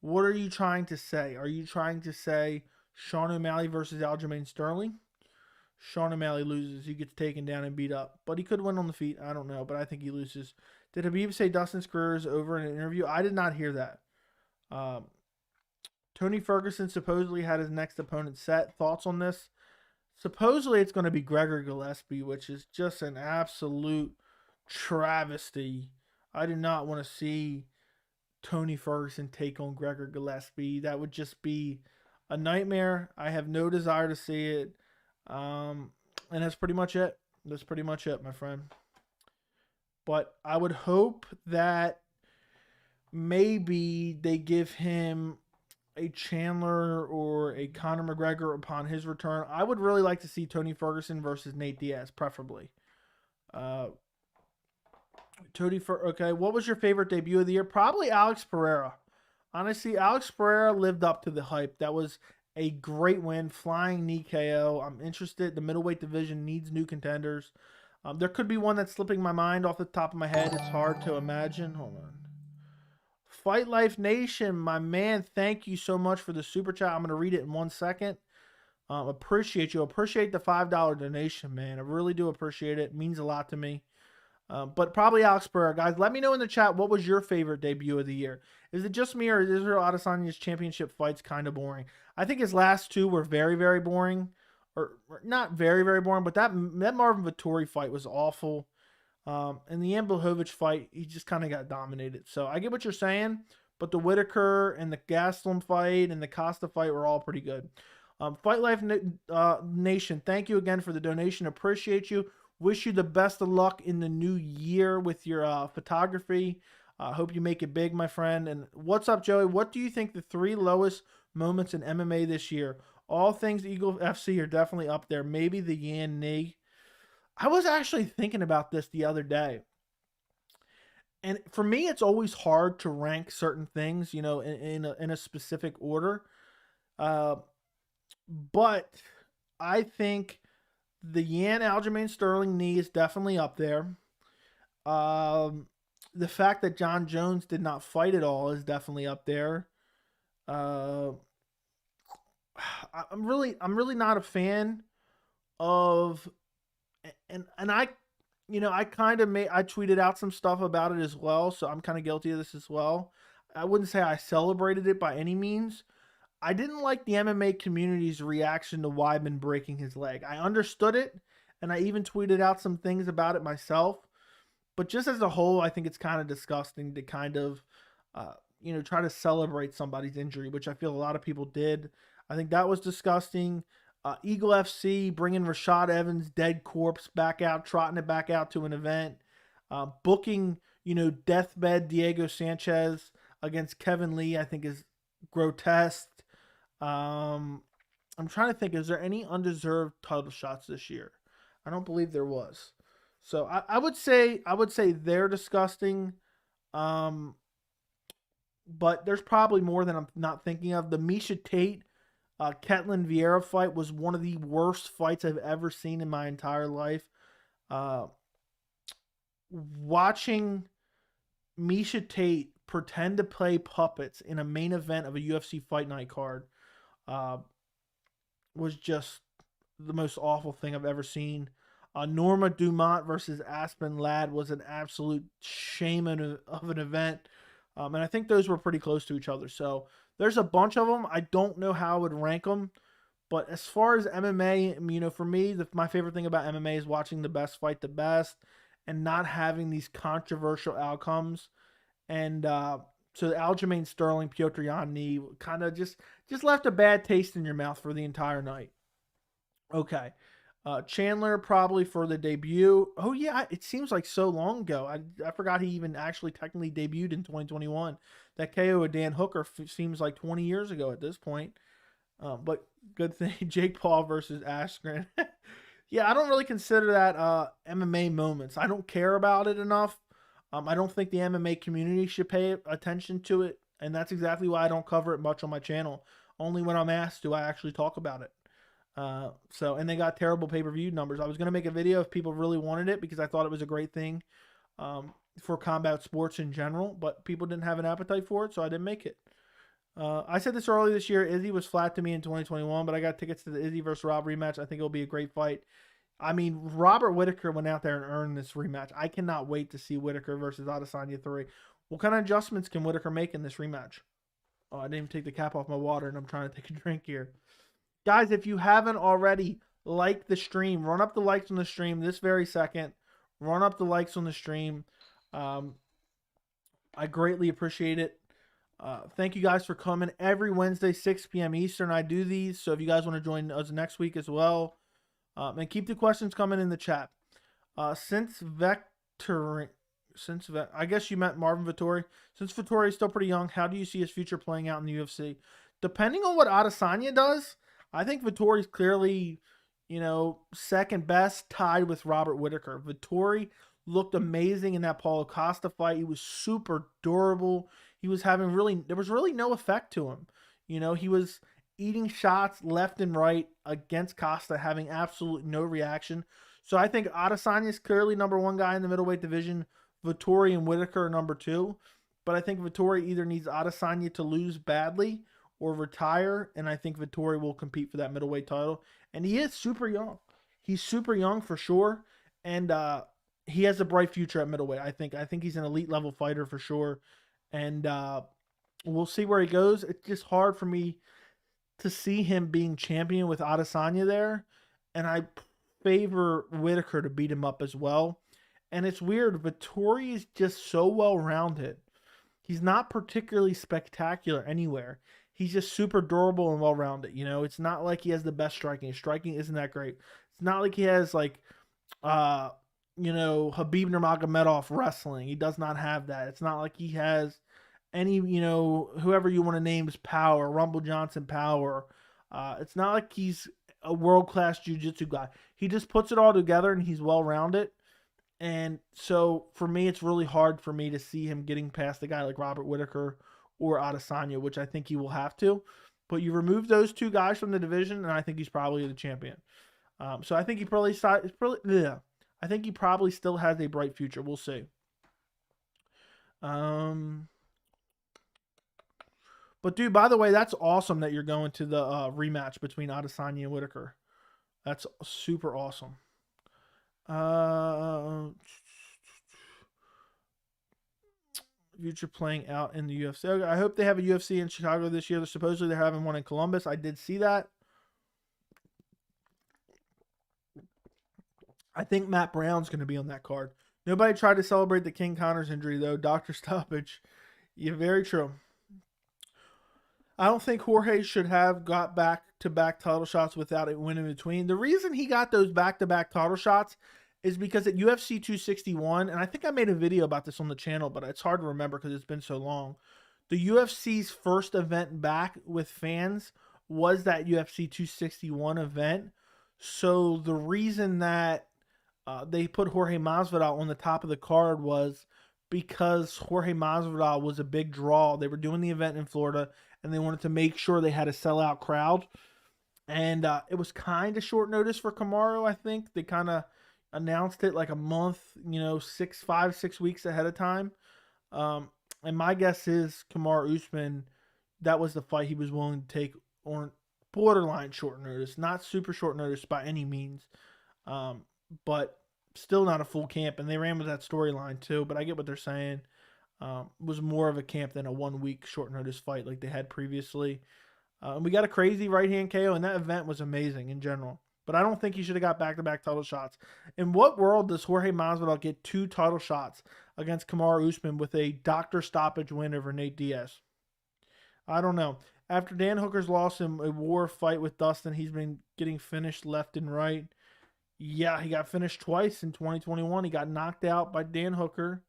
What are you trying to say? Are you trying to say Sean O'Malley versus Aljamain Sterling? Sean O'Malley loses. He gets taken down and beat up. But he could win on the feet. I don't know, but I think he loses. Did Habib say Dustin's career is over in an interview? I did not hear that. Tony Ferguson supposedly had his next opponent set. Thoughts on this? Supposedly it's going to be Gregor Gillespie, which is just an absolute travesty. I do not want to see Tony Ferguson take on Gregor Gillespie. That would just be a nightmare. I have no desire to see it. And that's pretty much it. That's pretty much it, my friend. But I would hope that maybe they give him a Chandler or a Conor McGregor upon his return. I would really like to see Tony Ferguson versus Nate Diaz, preferably. Okay, what was your favorite debut of the year? Probably Alex Pereira. Honestly, Alex Pereira lived up to the hype. That was a great win, flying knee KO. I'm interested. The middleweight division needs new contenders. There could be one that's slipping my mind off the top of my head. It's hard to imagine. Hold on. Fight Life Nation, my man, thank you so much for the super chat. I'm going to read it in 1 second. Appreciate you. Appreciate the $5 donation, man. I really do appreciate it. It means a lot to me. But probably Alex Pereira. Guys, let me know in the chat, what was your favorite debut of the year? Is it just me, or is Israel Adesanya's championship fights kind of boring? I think his last two were very, very boring. Or not very, very boring, but that Marvin Vettori fight was awful. And the Jan Blachowicz fight, he just kind of got dominated. So I get what you're saying, but the Whitaker and the Gastelum fight and the Costa fight were all pretty good. Fight Life Nation, thank you again for the donation. Appreciate you. Wish you the best of luck in the new year with your photography. Hope you make it big, my friend. And what's up, Joey? What do you think the 3 lowest moments in MMA this year? All things Eagle FC are definitely up there. Maybe the Yan knee. I was actually thinking about this the other day. And for me, it's always hard to rank certain things, in a specific order. Uh, but I think the Yan Aljamain Sterling knee is definitely up there. Um, the fact that John Jones did not fight at all is definitely up there. Uh, I'm really not a fan of, and I kind of I tweeted out some stuff about it as well, so I'm kind of guilty of this as well. I wouldn't say I celebrated it by any means. I didn't like the MMA community's reaction to Weidman breaking his leg. I understood it, and I even tweeted out some things about it myself. But just as a whole, I think it's kind of disgusting to kind of, try to celebrate somebody's injury, which I feel a lot of people did. I think that was disgusting. Eagle FC bringing Rashad Evans' dead corpse back out, trotting it back out to an event. Booking, deathbed Diego Sanchez against Kevin Lee, I think is grotesque. I'm trying to think, is there any undeserved title shots this year? I don't believe there was. So I would say they're disgusting. But there's probably more than I'm not thinking of. The Miesha Tate Ketlin Vieira fight was one of the worst fights I've ever seen in my entire life. Watching Miesha Tate pretend to play puppets in a main event of a UFC Fight Night card was just the most awful thing I've ever seen. Norma Dumont versus Aspen Ladd was an absolute shame of an event. And I think those were pretty close to each other. So there's a bunch of them. I don't know how I would rank them. But as far as MMA, for me, my favorite thing about MMA is watching the best fight the best and not having these controversial outcomes. And so the Aljamain Sterling Piotr Yan knee kind of just left a bad taste in your mouth for the entire night. Okay. Chandler probably for the debut. Oh yeah, it seems like so long ago. I forgot he even actually technically debuted in 2021. That KO with Dan Hooker seems like 20 years ago at this point. But good thing Jake Paul versus Askren. Yeah, I don't really consider that MMA moments. I don't care about it enough. I don't think the MMA community should pay attention to it, and that's exactly why I don't cover it much on my channel. Only when I'm asked do I actually talk about it. And they got terrible pay-per-view numbers. I was going to make a video if people really wanted it because I thought it was a great thing for combat sports in general, but people didn't have an appetite for it, so I didn't make it. I said this earlier this year, Izzy was flat to me in 2021, but I got tickets to the Izzy versus Rob rematch. I think it'll be a great fight. I mean, Robert Whittaker went out there and earned this rematch. I cannot wait to see Whittaker versus Adesanya 3. What kind of adjustments can Whittaker make in this rematch? Oh, I didn't even take the cap off my water, and I'm trying to take a drink here. Guys, if you haven't already, like the stream. Run up the likes on the stream this very second. Run up the likes on the stream. I greatly appreciate it. Thank you guys for coming. Every Wednesday, 6 p.m. Eastern, I do these. So if you guys want to join us next week as well, and keep the questions coming in the chat. I guess you meant Marvin Vettori. Since Vettori is still pretty young, how do you see his future playing out in the UFC? Depending on what Adesanya does, I think Vettori's clearly, second best, tied with Robert Whittaker. Vettori looked amazing in that Paulo Costa fight. He was super durable. He was there was really no effect to him. He was eating shots left and right against Costa, having absolutely no reaction. So I think Adesanya is clearly number one guy in the middleweight division. Vettori and Whittaker are number two. But I think Vettori either needs Adesanya to lose badly or retire, and I think Vettori will compete for that middleweight title. And he is super young. He's super young for sure, and he has a bright future at middleweight. I think he's an elite level fighter for sure, and we'll see where he goes. It's just hard for me to see him being champion with Adesanya there, and I favor Whittaker to beat him up as well. And it's weird, Vettori is just so well-rounded. He's not particularly spectacular anywhere. He's just super durable and well-rounded. It's not like he has the best striking. His striking isn't that great. It's not like he has Habib Nurmagomedov wrestling. He does not have that. It's not like he has any, whoever you want to name's power, Rumble Johnson power, It's not like he's a world-class jiu-jitsu guy. He just puts it all together and he's well-rounded. And so for me, it's really hard for me to see him getting past a guy like Robert Whittaker or Adesanya, which I think he will have to. But you remove those two guys from the division, and I think he's probably the champion. So I think I think he probably still has a bright future. We'll see. But dude, by the way, that's awesome that you're going to the rematch between Adesanya and Whittaker. That's super awesome. Future playing out in the UFC. Okay, I hope they have a UFC in Chicago this year. Supposedly they're having one in Columbus. I did see that. I think Matt Brown's going to be on that card. Nobody tried to celebrate the King Connors injury, though. Doctor stoppage. Yeah, very true. I don't think Jorge should have got back-to-back title shots without a win in between. The reason he got those back-to-back title shots is because at UFC 261, and I think I made a video about this on the channel, but it's hard to remember because it's been so long. The UFC's first event back with fans was that UFC 261 event. So the reason that they put Jorge Masvidal on the top of the card was because Jorge Masvidal was a big draw. They were doing the event in Florida, and they wanted to make sure they had a sellout crowd. And it was kind of short notice for Kamaru, I think. They kind of announced it like a month, 6 weeks ahead of time. And my guess is Kamaru Usman, that was the fight he was willing to take on borderline short notice. Not super short notice by any means. But still not a full camp. And they ran with that storyline too. But I get what they're saying. Was more of a camp than a 1 week short notice fight like they had previously. And we got a crazy right hand KO, and that event was amazing in general. But I don't think he should have got back-to-back title shots. In what world does Jorge Masvidal get 2 title shots against Kamaru Usman with a doctor stoppage win over Nate Diaz? I don't know. After Dan Hooker's loss in a war fight with Dustin, he's been getting finished left and right. Yeah, he got finished twice in 2021. He got knocked out by Dan Hooker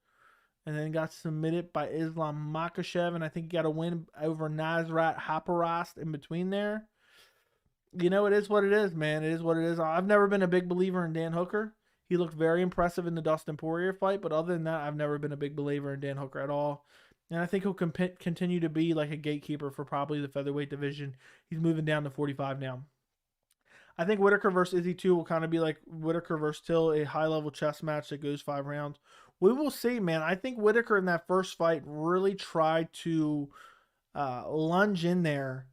and then got submitted by Islam Makhachev, and I think he got a win over Nasrat Haqparast in between there. It is what it is, man. It is what it is. I've never been a big believer in Dan Hooker. He looked very impressive in the Dustin Poirier fight, but other than that, I've never been a big believer in Dan Hooker at all. And I think he'll continue to be like a gatekeeper for probably the featherweight division. He's moving down to 45 now. I think Whittaker versus Izzy 2 will kind of be like Whittaker versus Till, a high-level chess match that goes 5 rounds. We will see, man. I think Whittaker in that first fight really tried to lunge in there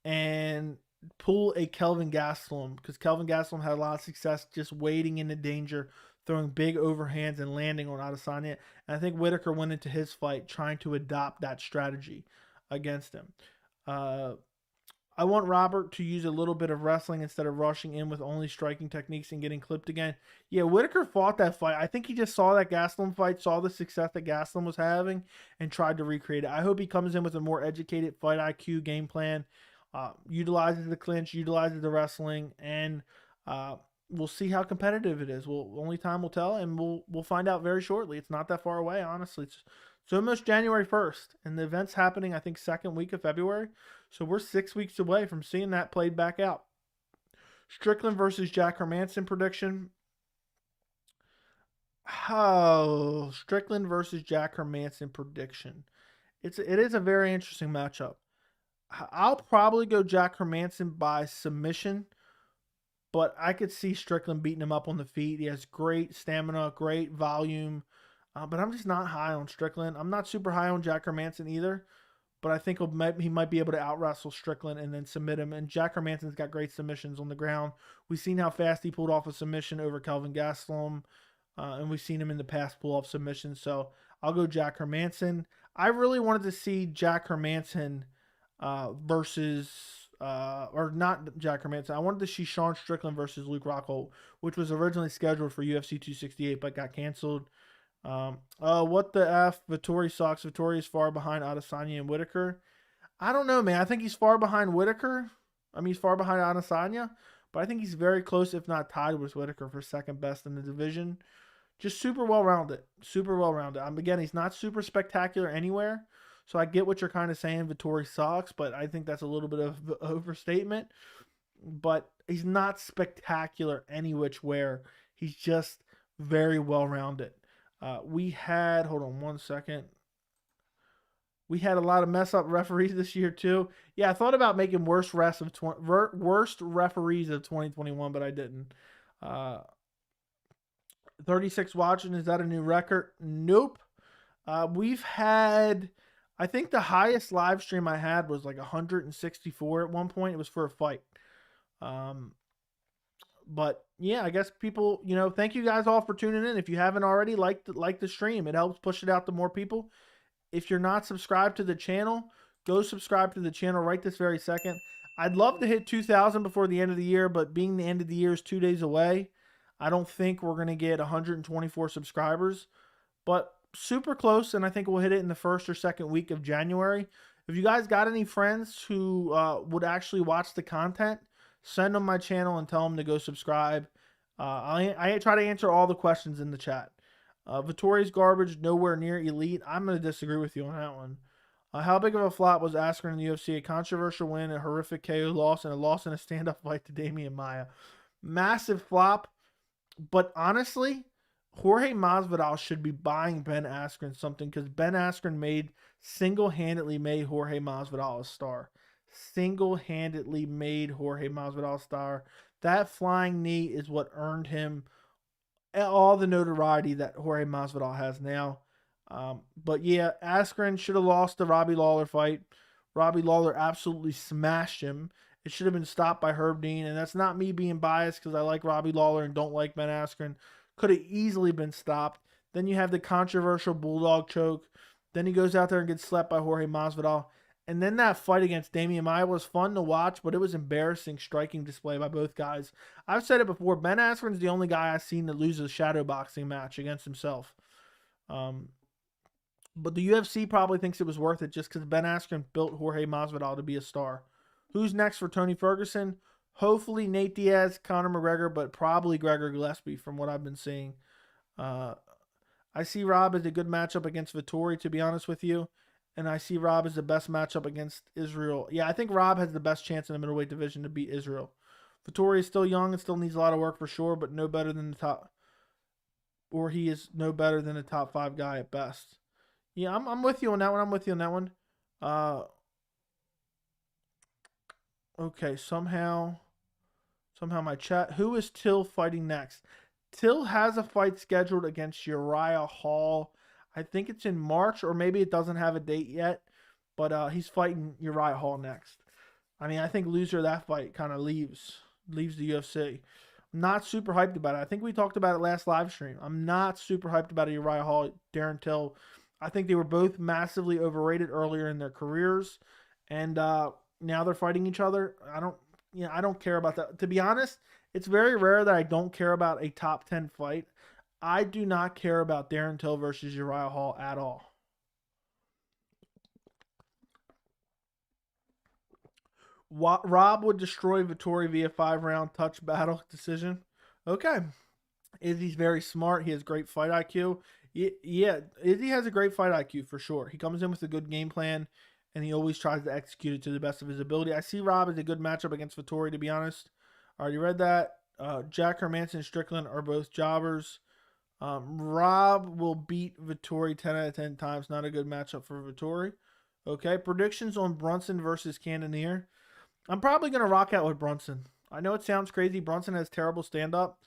and pull a Kelvin Gastelum, because Kelvin Gastelum had a lot of success just waiting in the danger, throwing big overhands and landing on Adesanya. And I think Whittaker went into his fight trying to adopt that strategy against him. I want Robert to use a little bit of wrestling instead of rushing in with only striking techniques and getting clipped again. Yeah, Whittaker fought that fight. I think he just saw that Gastelum fight, saw the success that Gastelum was having, and tried to recreate it. I hope he comes in with a more educated fight IQ game plan, utilizes the clinch, utilizes the wrestling, and we'll see how competitive it is. Only time will tell, and we'll find out very shortly. It's not that far away, honestly. It's almost January 1st, and the event's happening, I think, second week of February. So we're 6 weeks away from seeing that played back out. Strickland versus Jack Hermanson prediction. Oh, Strickland versus Jack Hermanson prediction. It is a very interesting matchup. I'll probably go Jack Hermanson by submission, but I could see Strickland beating him up on the feet. He has great stamina, great volume, but I'm just not high on Strickland. I'm not super high on Jack Hermanson either, but I think he might be able to out-wrestle Strickland and then submit him. And Jack Hermanson's got great submissions on the ground. We've seen how fast he pulled off a submission over Kelvin Gastelum, and we've seen him in the past pull off submissions. So I'll go Jack Hermanson. I really wanted to see Jack Hermanson versus, or not Jack Hermanson. I wanted to see Sean Strickland versus Luke Rockhold, which was originally scheduled for UFC 268, but got canceled. What the F? Vettori sucks. Vettori is far behind Adesanya and Whittaker. I don't know, man. I think he's far behind Whittaker. He's far behind Adesanya, but I think he's very close, if not tied with Whittaker for second best in the division. Just super well-rounded. Super well-rounded. Again, he's not super spectacular anywhere, So I get what you're kind of saying. Vettori sucks, but I think that's a little bit of overstatement. But he's not spectacular any which where. He's just very well rounded. We had, hold on one second. We had a lot of mess up referees this year too. Yeah, I thought about making worst referees of 2021, but I didn't. Uh, 36 watching, is that a new record? Nope. We've had, I think the highest live stream I had was like 164 at one point. It was for a fight. Um, but yeah, I guess people, thank you guys all for tuning in. If you haven't already, like the stream. It helps push it out to more people. If you're not subscribed to the channel, go subscribe to the channel right this very second. I'd love to hit 2,000 before the end of the year, but being the end of the year is 2 days away, I don't think we're going to get 124 subscribers. But super close, and I think we'll hit it in the first or second week of January. If you guys got any friends who would actually watch the content, send them my channel and tell them to go subscribe. I try to answer all the questions in the chat. Vettori's garbage, nowhere near elite. I'm going to disagree with you on that one. How big of a flop was Askren in the UFC? A controversial win, a horrific KO loss, and a loss in a stand-up fight to Damian Maia. Massive flop. But honestly, Jorge Masvidal should be buying Ben Askren something, because Ben Askren single-handedly made Jorge Masvidal a star. Single-handedly made Jorge Masvidal a star. That flying knee is what earned him all the notoriety that Jorge Masvidal has now. But yeah, Askren should have lost the Robbie Lawler fight. Robbie Lawler absolutely smashed him. It should have been stopped by Herb Dean, and that's not me being biased because I like Robbie Lawler and don't like Ben Askren. Could have easily been stopped. Then you have the controversial Bulldog choke. Then he goes out there and gets slept by Jorge Masvidal. And then that fight against Damian Maia was fun to watch, but it was embarrassing striking display by both guys. I've said it before, Ben Askren's the only guy I've seen to lose a shadow boxing match against himself. But the UFC probably thinks it was worth it just because Ben Askren built Jorge Masvidal to be a star. Who's next for Tony Ferguson? Hopefully Nate Diaz, Conor McGregor, but probably Gregor Gillespie from what I've been seeing. I see Rob as a good matchup against Vettori, to be honest with you. And I see Rob as the best matchup against Israel. Yeah, I think Rob has the best chance in the middleweight division to beat Israel. Vettori is still young and still needs a lot of work for sure, but no better than the top. Or he is no better than a top 5 guy at best. Yeah, I'm with you on that one. Okay, somehow my chat. Who is Till fighting next? Till has a fight scheduled against Uriah Hall. I think it's in March, or maybe it doesn't have a date yet. But he's fighting Uriah Hall next. I mean, I think loser of that fight kind of leaves the UFC. I'm not super hyped about it. I think we talked about it last live stream. I'm not super hyped about Uriah Hall, Darren Till. I think they were both massively overrated earlier in their careers, and now they're fighting each other. I don't care about that. To be honest, it's very rare that I don't care about a top 10 fight. I do not care about Darren Till versus Uriah Hall at all. Rob would destroy Vettori via 5-round touch battle decision. Okay. Izzy's very smart. He has great fight IQ. Yeah, Izzy has a great fight IQ for sure. He comes in with a good game plan, and he always tries to execute it to the best of his ability. I see Rob as a good matchup against Vettori, to be honest. Already read that. Jack Hermanson and Strickland are both jobbers. Rob will beat Vettori 10 out of 10 times. Not a good matchup for Vettori. Okay, predictions on Brunson versus Cannonier. I'm probably going to rock out with Brunson. I know it sounds crazy. Brunson has terrible stand-up,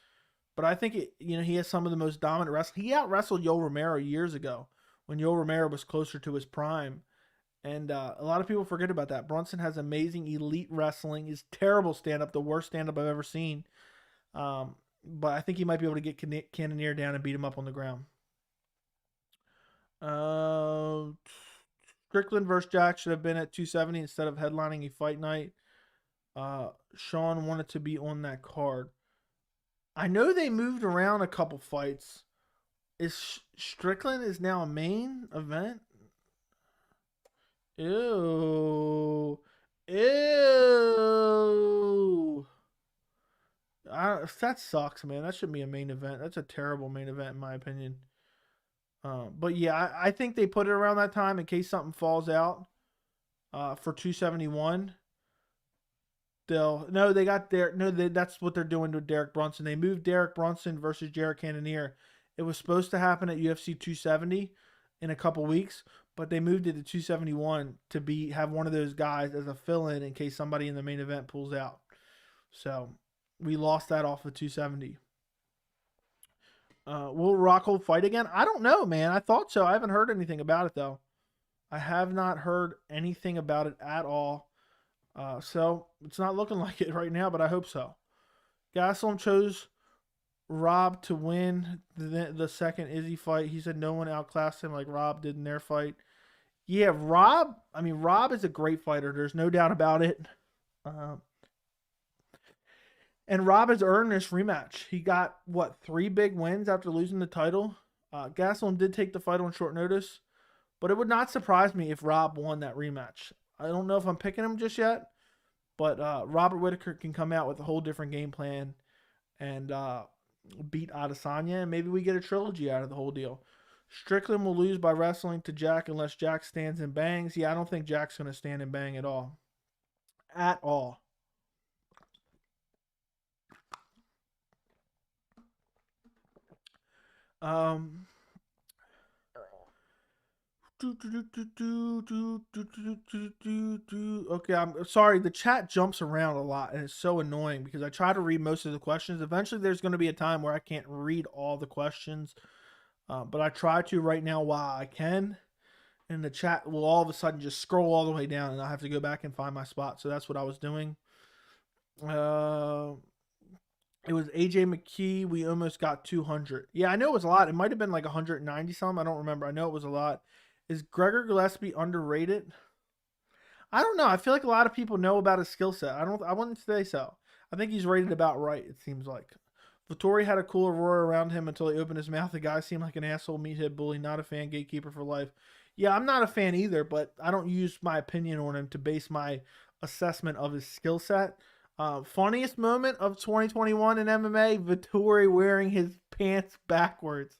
but I think he has some of the most dominant wrestling. He out-wrestled Yoel Romero years ago when Yoel Romero was closer to his prime. And a lot of people forget about that. Brunson has amazing elite wrestling. He's terrible stand-up, the worst stand-up I've ever seen. But I think he might be able to get Cannonier down and beat him up on the ground. Strickland versus Jack should have been at 270 instead of headlining a fight night. Sean wanted to be on that card. I know they moved around a couple fights. Strickland is now a main event? Ew. That sucks, man. That shouldn't be a main event. That's a terrible main event, in my opinion. But yeah, I think they put it around that time in case something falls out for 271. They'll no, they got Derek. No, that's what they're doing to Derek Brunson. They moved Derek Brunson versus Jared Cannonier. It was supposed to happen at UFC 270 in a couple weeks, but they moved it to 271 to have one of those guys as a fill-in in case somebody in the main event pulls out. So we lost that off of 270. Will Rockhold fight again? I don't know, man. I thought so. I haven't heard anything about it though. I have not heard anything about it at all. So it's not looking like it right now, but I hope so. Gastelum chose Rob to win the second Izzy fight. He said no one outclassed him like Rob did in their fight. Yeah, Rob. I mean, Rob is a great fighter. There's no doubt about it. And Rob has earned this rematch. He got, 3 big wins after losing the title. Gastelum did take the fight on short notice, but it would not surprise me if Rob won that rematch. I don't know if I'm picking him just yet, but Robert Whittaker can come out with a whole different game plan and beat Adesanya, and maybe we get a trilogy out of the whole deal. Strickland will lose by wrestling to Jack unless Jack stands and bangs. Yeah, I don't think Jack's going to stand and bang at all. At all. Okay, I'm sorry. The chat jumps around a lot, and it's so annoying because I try to read most of the questions. Eventually, there's going to be a time where I can't read all the questions, but I try to right now while I can. And the chat will all of a sudden just scroll all the way down, and I have to go back and find my spot. So that's what I was doing. It was AJ McKee. We almost got 200. Yeah, I know it was a lot. It might have been like 190 something. I don't remember. I know it was a lot. Is Gregor Gillespie underrated? I don't know. I feel like a lot of people know about his skill set. I wouldn't say so. I think he's rated about right, it seems like. Vittori had a cool aurora around him until he opened his mouth. The guy seemed like an asshole meathead bully, not a fan, gatekeeper for life. Yeah, I'm not a fan either, but I don't use my opinion on him to base my assessment of his skill set. Funniest moment of 2021 in MMA, Vittori wearing his pants backwards.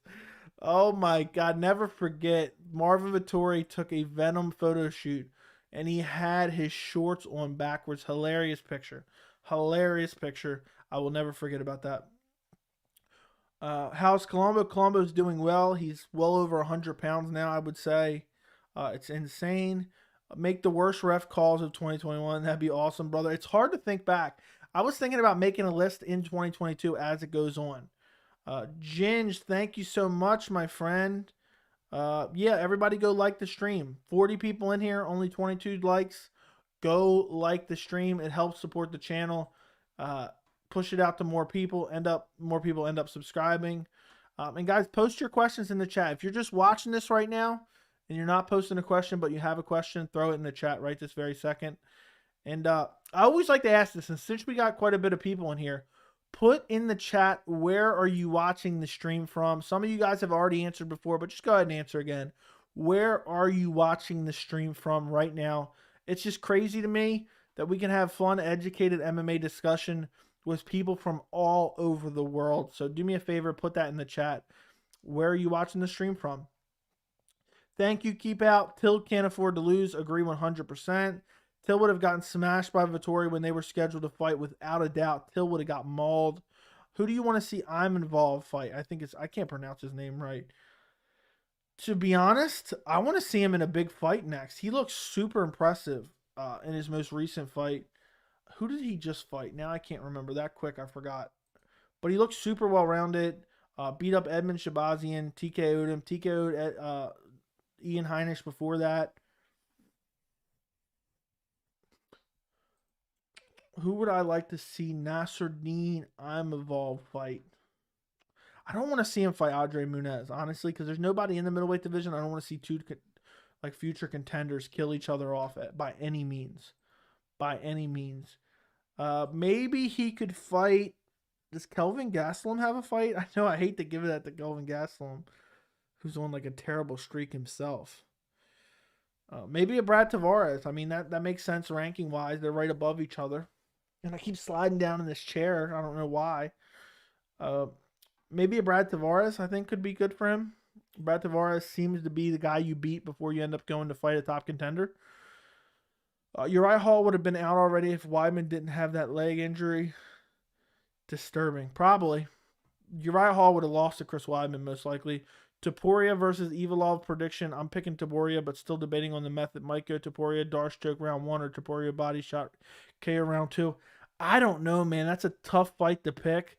Oh my God, never forget. Marvin Vittori took a Venom photo shoot and he had his shorts on backwards. Hilarious picture. Hilarious picture. I will never forget about that. How's Colombo? Colombo's doing well. He's well over 100 pounds now, I would say. It's insane. Make the worst ref calls of 2021. That'd be awesome, brother. It's hard to think back. I was thinking about making a list in 2022 as it goes on. Ginge, thank you so much, my friend. Yeah, everybody go like the stream. 40 people in here, only 22 likes. Go like the stream. It helps support the channel. Push it out to more people. More people end up subscribing. And guys, post your questions in the chat. If you're just watching this right now and you're not posting a question, but you have a question, throw it in the chat right this very second. And I always like to ask this, and since we got quite a bit of people in here, put in the chat, where are you watching the stream from? Some of you guys have already answered before, but just go ahead and answer again. Where are you watching the stream from right now? It's just crazy to me that we can have fun, educated MMA discussion with people from all over the world. So do me a favor, put that in the chat. Where are you watching the stream from? Thank you, Keep Out. Till can't afford to lose. Agree 100%. Till would have gotten smashed by Vittori when they were scheduled to fight, without a doubt. Till would have got mauled. Who do you want to see I'm involved fight? I can't pronounce his name right. To be honest, I want to see him in a big fight next. He looks super impressive in his most recent fight. Who did he just fight? Now I can't remember that quick. I forgot. But he looks super well-rounded. Beat up Edmund Shabazian. TKO'd him. TKO'd Ian Heinisch before that. Who would I like to see Nasruddin Imavov fight? I don't want to see him fight Andre Muniz, honestly, because there's nobody in the middleweight division. I don't want to see two future contenders kill each other off by any means. By any means. Maybe he could fight. Does Kelvin Gastelum have a fight? I know I hate to give that to Kelvin Gastelum, who's on like a terrible streak himself. Maybe a Brad Tavares. I mean, that makes sense ranking-wise. They're right above each other. And I keep sliding down in this chair. I don't know why. Maybe a Brad Tavares, I think, could be good for him. Brad Tavares seems to be the guy you beat before you end up going to fight a top contender. Uriah Hall would have been out already if Weidman didn't have that leg injury. Disturbing. Probably. Uriah Hall would have lost to Chris Weidman most likely. Topuria versus Evilov prediction. I'm picking Topuria, but still debating on the method. Might go Topuria, Darce choke round 1 or Topuria body shot KO round 2. I don't know, man. That's a tough fight to pick.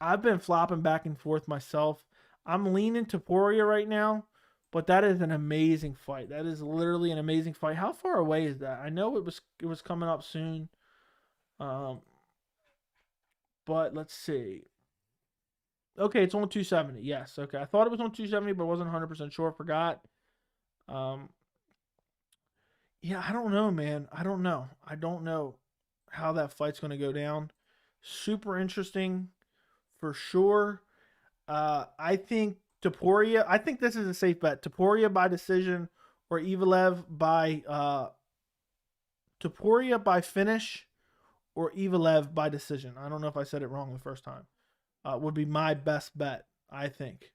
I've been flopping back and forth myself. I'm leaning Topuria right now, but that is an amazing fight. That is literally an amazing fight. How far away is that? I know it was coming up soon. But let's see. Okay, it's on 270. Yes. Okay. I thought it was on 270, but wasn't 100% sure. Forgot. Um, yeah, I don't know, man. I don't know. I don't know how that fight's going to go down. Super interesting for sure. I think Topuria, I think this is a safe bet. Topuria by decision or Evelev by Topuria by finish or Evelev by decision. I don't know if I said it wrong the first time. Would be my best bet, I think.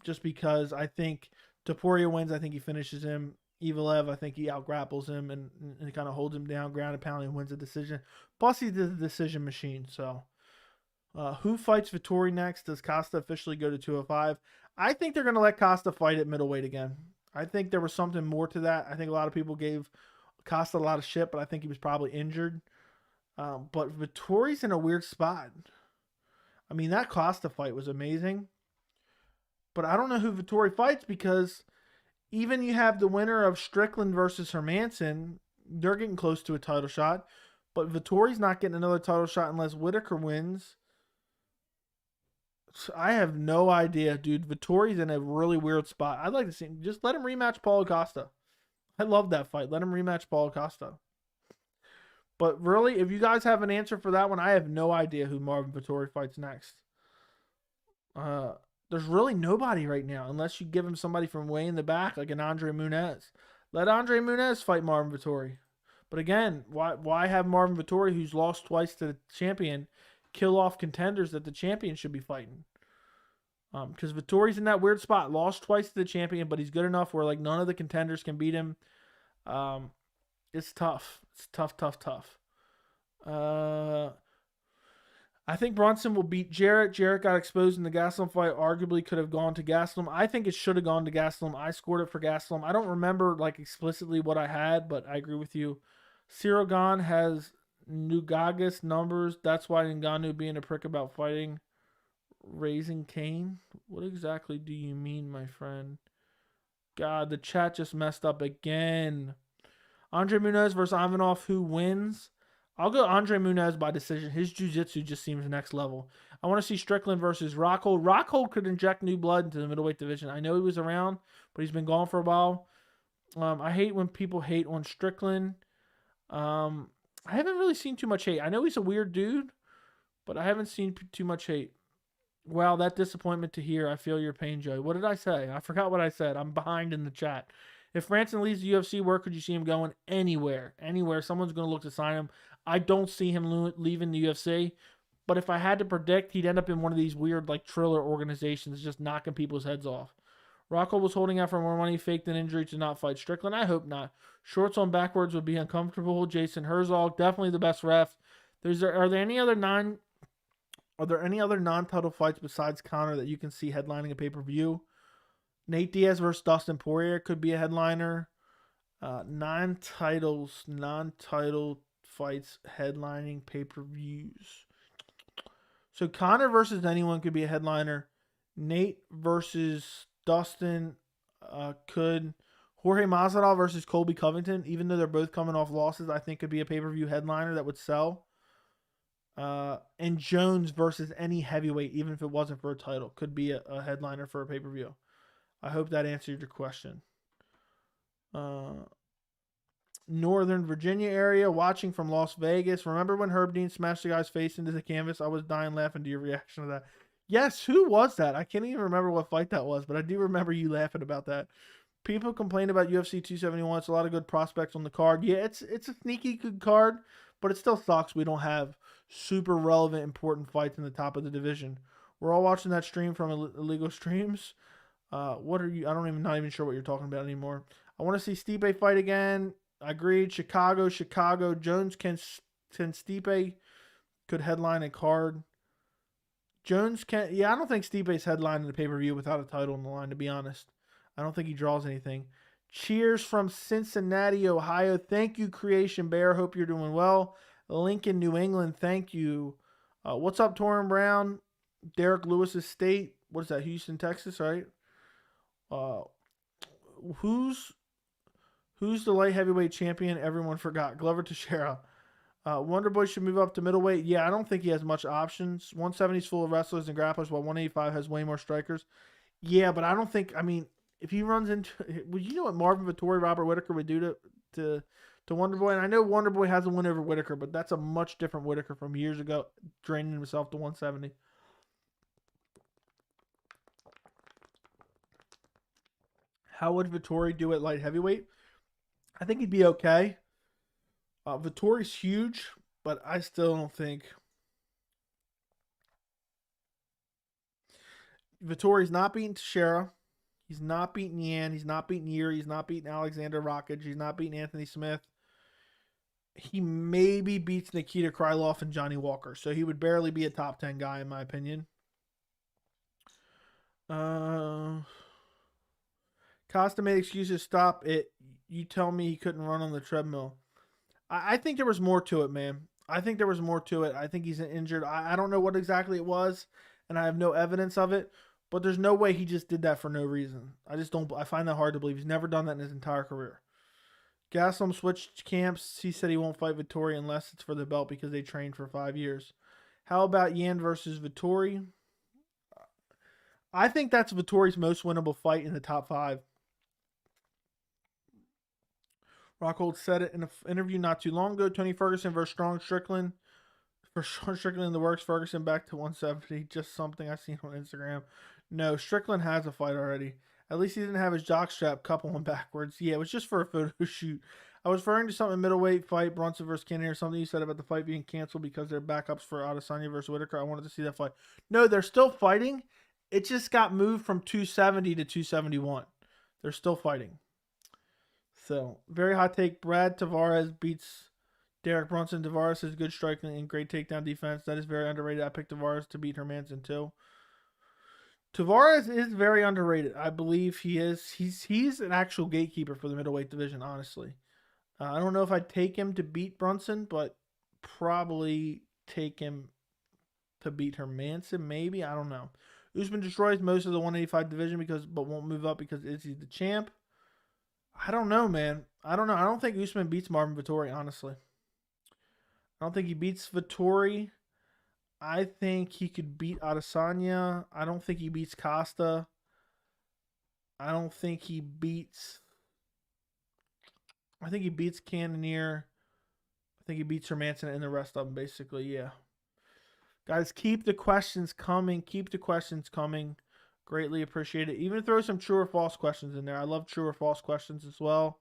Just because I think Topuria wins, I think he finishes him. Evelev, I think he outgrapples him and kind of holds him down, ground and pound, and wins the decision. Plus, he's the decision machine. So, who fights Vettori next? Does Costa officially go to 205? I think they're going to let Costa fight at middleweight again. I think there was something more to that. I think a lot of people gave Costa a lot of shit, but I think he was probably injured. But Vettori's in a weird spot. I mean, that Costa fight was amazing. But I don't know who Vettori fights because even you have the winner of Strickland versus Hermanson, they're getting close to a title shot. But Vettori's not getting another title shot unless Whitaker wins. So I have no idea, dude. Vettori's in a really weird spot. I'd like to see him. Just let him rematch Paulo Costa. I love that fight. Let him rematch Paulo Costa. But really, if you guys have an answer for that one, I have no idea who Marvin Vettori fights next. There's really nobody right now, unless you give him somebody from way in the back, like an Andre Nunes. Let Andre Nunes fight Marvin Vettori. But again, why have Marvin Vettori, who's lost twice to the champion, kill off contenders that the champion should be fighting? Because Vettori's in that weird spot. Lost twice to the champion, but he's good enough where like none of the contenders can beat him. It's tough. It's tough. I think Brunson will beat Jarrett. Jarrett got exposed in the Gastelum fight. Arguably could have gone to Gastelum. I think it should have gone to Gastelum. I scored it for Gastelum. I don't remember like explicitly what I had, but I agree with you. Ciryl Gane has Nugagas numbers. That's why Ngannou being a prick about fighting. Raising Cain? What exactly do you mean, my friend? God, the chat just messed up again. Andre Nunes versus Ivanov, who wins? I'll go Andre Nunes by decision. His jiu-jitsu just seems next level. I want to see Strickland versus Rockhold. Rockhold could inject new blood into the middleweight division. I know he was around, but he's been gone for a while. I hate when people hate on Strickland. I haven't really seen too much hate. I know he's a weird dude, but I haven't seen too much hate. Wow, that disappointment to hear. I feel your pain, Joey. What did I say? I forgot what I said. I'm behind in the chat. If Francis leaves the UFC, where could you see him going? Anywhere. Anywhere. Someone's going to look to sign him. I don't see him leaving the UFC. But if I had to predict, he'd end up in one of these weird like Triller organizations just knocking people's heads off. Rocco was holding out for more money, faked an injury to not fight Strickland. I hope not. Shorts on backwards would be uncomfortable. Jason Herzog, definitely the best ref. Are there any other non-title fights besides Conor that you can see headlining a pay-per-view? Nate Diaz versus Dustin Poirier could be a headliner. Non-title fights headlining pay-per-views. So Conor versus anyone could be a headliner. Nate versus Dustin could. Jorge Masvidal versus Colby Covington, even though they're both coming off losses, I think could be a pay-per-view headliner that would sell. And Jones versus any heavyweight, even if it wasn't for a title, could be a headliner for a pay-per-view. I hope that answered your question. Northern Virginia area, watching from Las Vegas. Remember when Herb Dean smashed the guy's face into the canvas? I was dying laughing to your reaction to that. Yes, who was that? I can't even remember what fight that was, but I do remember you laughing about that. People complain about UFC 271. It's a lot of good prospects on the card. Yeah, it's a sneaky good card, but it still sucks we don't have super relevant, important fights in the top of the division. We're all watching that stream from Illegal Streams. What are you? I don't even not even sure what you're talking about anymore. I want to see Stipe fight again. I agreed. Chicago. Jones can Stipe could headline a card. Jones can. Yeah, I don't think Stipe's headlining the pay per view without a title on the line. To be honest, I don't think he draws anything. Cheers from Cincinnati, Ohio. Thank you, Creation Bear. Hope you're doing well. Lincoln, New England. Thank you. What's up, Torrin Brown? Derek Lewis's state. What is that? Houston, Texas, right? Uh, who's the light heavyweight champion? Everyone forgot. Glover Teixeira. Wonderboy should move up to middleweight. Yeah, I don't think he has much options. 170 is full of wrestlers and grapplers, while 185 has way more strikers. Yeah, but I don't think. I mean, if he runs into, well, you know what Marvin Vettori, Robert Whitaker would do to Wonderboy? And I know Wonderboy has a win over Whitaker, but that's a much different Whitaker from years ago, draining himself to 170. How would Vettori do at light heavyweight? I think he'd be okay. Vittori's huge, but I still don't think Vittori's not beating Teixeira. He's not beating Yan. He's not beating Yuri. He's not beating Alexander Rakic. He's not beating Anthony Smith. He maybe beats Nikita Krylov and Johnny Walker, so he would barely be a top 10 guy in my opinion. Costa made excuses. Stop it. You tell me he couldn't run on the treadmill. I think there was more to it, man. I think there was more to it. I think he's injured. I don't know what exactly it was, and I have no evidence of it. But there's no way he just did that for no reason. I just don't. I find that hard to believe. He's never done that in his entire career. Gaslam switched camps. He said he won't fight Vettori unless it's for the belt because they trained for 5 years. How about Yan versus Vettori? I think that's Vittori's most winnable fight in the top 5. Rockhold said it in an interview not too long ago. Tony Ferguson versus Strong Strickland. For Sean Strickland in the works, Ferguson back to 170. Just something I've seen on Instagram. No, Strickland has a fight already. At least he didn't have his jockstrap couple him backwards. Yeah, it was just for a photo shoot. I was referring to something middleweight fight, Brunson versus Kennedy, or something you said about the fight being canceled because they're backups for Adesanya versus Whitaker. I wanted to see that fight. No, they're still fighting. It just got moved from 270 to 271. They're still fighting. So, very hot take. Brad Tavares beats Derek Brunson. Tavares has good striking and great takedown defense. That is very underrated. I picked Tavares to beat Hermanson too. Tavares is very underrated. I believe he is. He's an actual gatekeeper for the middleweight division, honestly. I don't know if I'd take him to beat Brunson, but probably take him to beat Hermanson, maybe. I don't know. Usman destroys most of the 185 division but won't move up because Izzy's the champ. I don't know, man. I don't know. I don't think Usman beats Marvin Vettori, honestly. I don't think he beats Vettori. I think he could beat Adesanya. I don't think he beats Costa. I don't think he beats... I think he beats Cannonier. I think he beats Hermanson and the rest of them, basically, yeah. Guys, keep the questions coming. Keep the questions coming. Greatly appreciate it. Even throw some true or false questions in there. I love true or false questions as well.